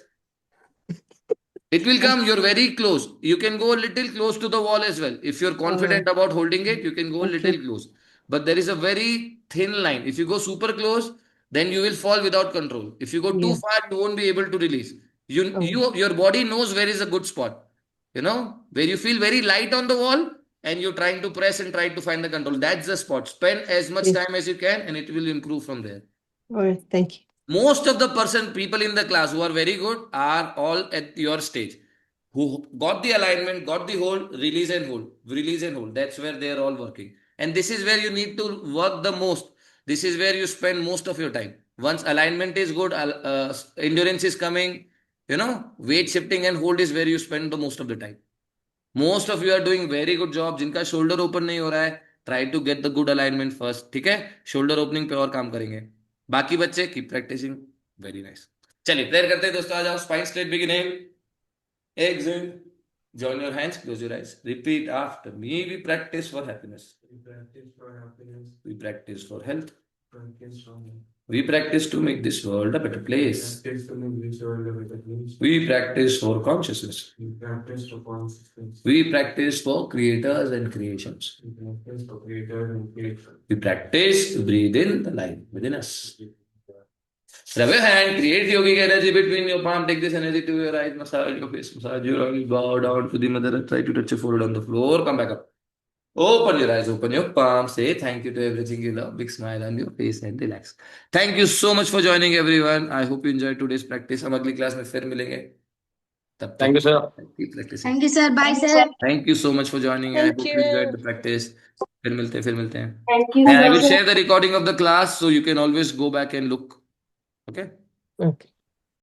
It will come. You're very close. You can go a little close to the wall as well. If you're confident about holding it, you can go a Okay. little close. But there is a very thin line. If you go super close, then you will fall without control. If you go too Yeah. far, you won't be able to release. Oh. Your body knows where is a good spot. You know, where you feel very light on the wall and you're trying to press and try to find the control. That's the spot. Spend as much Yes. time as you can and it will improve from there. All right. Thank you. Most of the people in the class who are very good are all at your stage. who got the alignment, got the hold, release and hold, release and hold. That's where they are all working. And this is where you need to work the most. This is where you spend most of your time. Once alignment is good, endurance is coming, weight shifting and hold is where you spend the most of the time. Most of you are doing very good job. जिनका shoulder open नहीं हो रहा है, try to get the good alignment first. ठीक है, shoulder opening पे और काम करेंगे. बाकी बच्चे keep practicing. Very nice. चलिए प्रेयर करते हैं दोस्तों. आ जाओ. Spine straight beginning. Exhale. Join your hands. Close your eyes. Repeat after me. We practice for happiness. We practice for happiness. We practice for health. Practice for health. We practice to make this world a better place. Practice to make this world a better place. We practice for consciousness. We practice for consciousness. We practice for creators and creations. We practice for creator and creation. We practice to breathe in the life within us. Rub your hand, create yogic energy between your palm. Take this energy to your eyes, massage your face, massage your eyes, bow down to the mother earth, try to touch your forehead on the floor, come back up. Open your eyes, open your palm, say thank you to everything you love, big smile on your face and relax. Thank you so much for joining everyone. I hope you enjoyed today's practice. हम अगली class में फिर मिलेंगे. तब तक Thank you, sir. keep practicing. Thank you, sir. Bye, sir. Thank you so much for joining. I Thank hope you you. enjoyed the practice. फिर मिलते हैं. Thank you, And I will sir. share the recording of the class so you can always go back and look. Okay? Okay.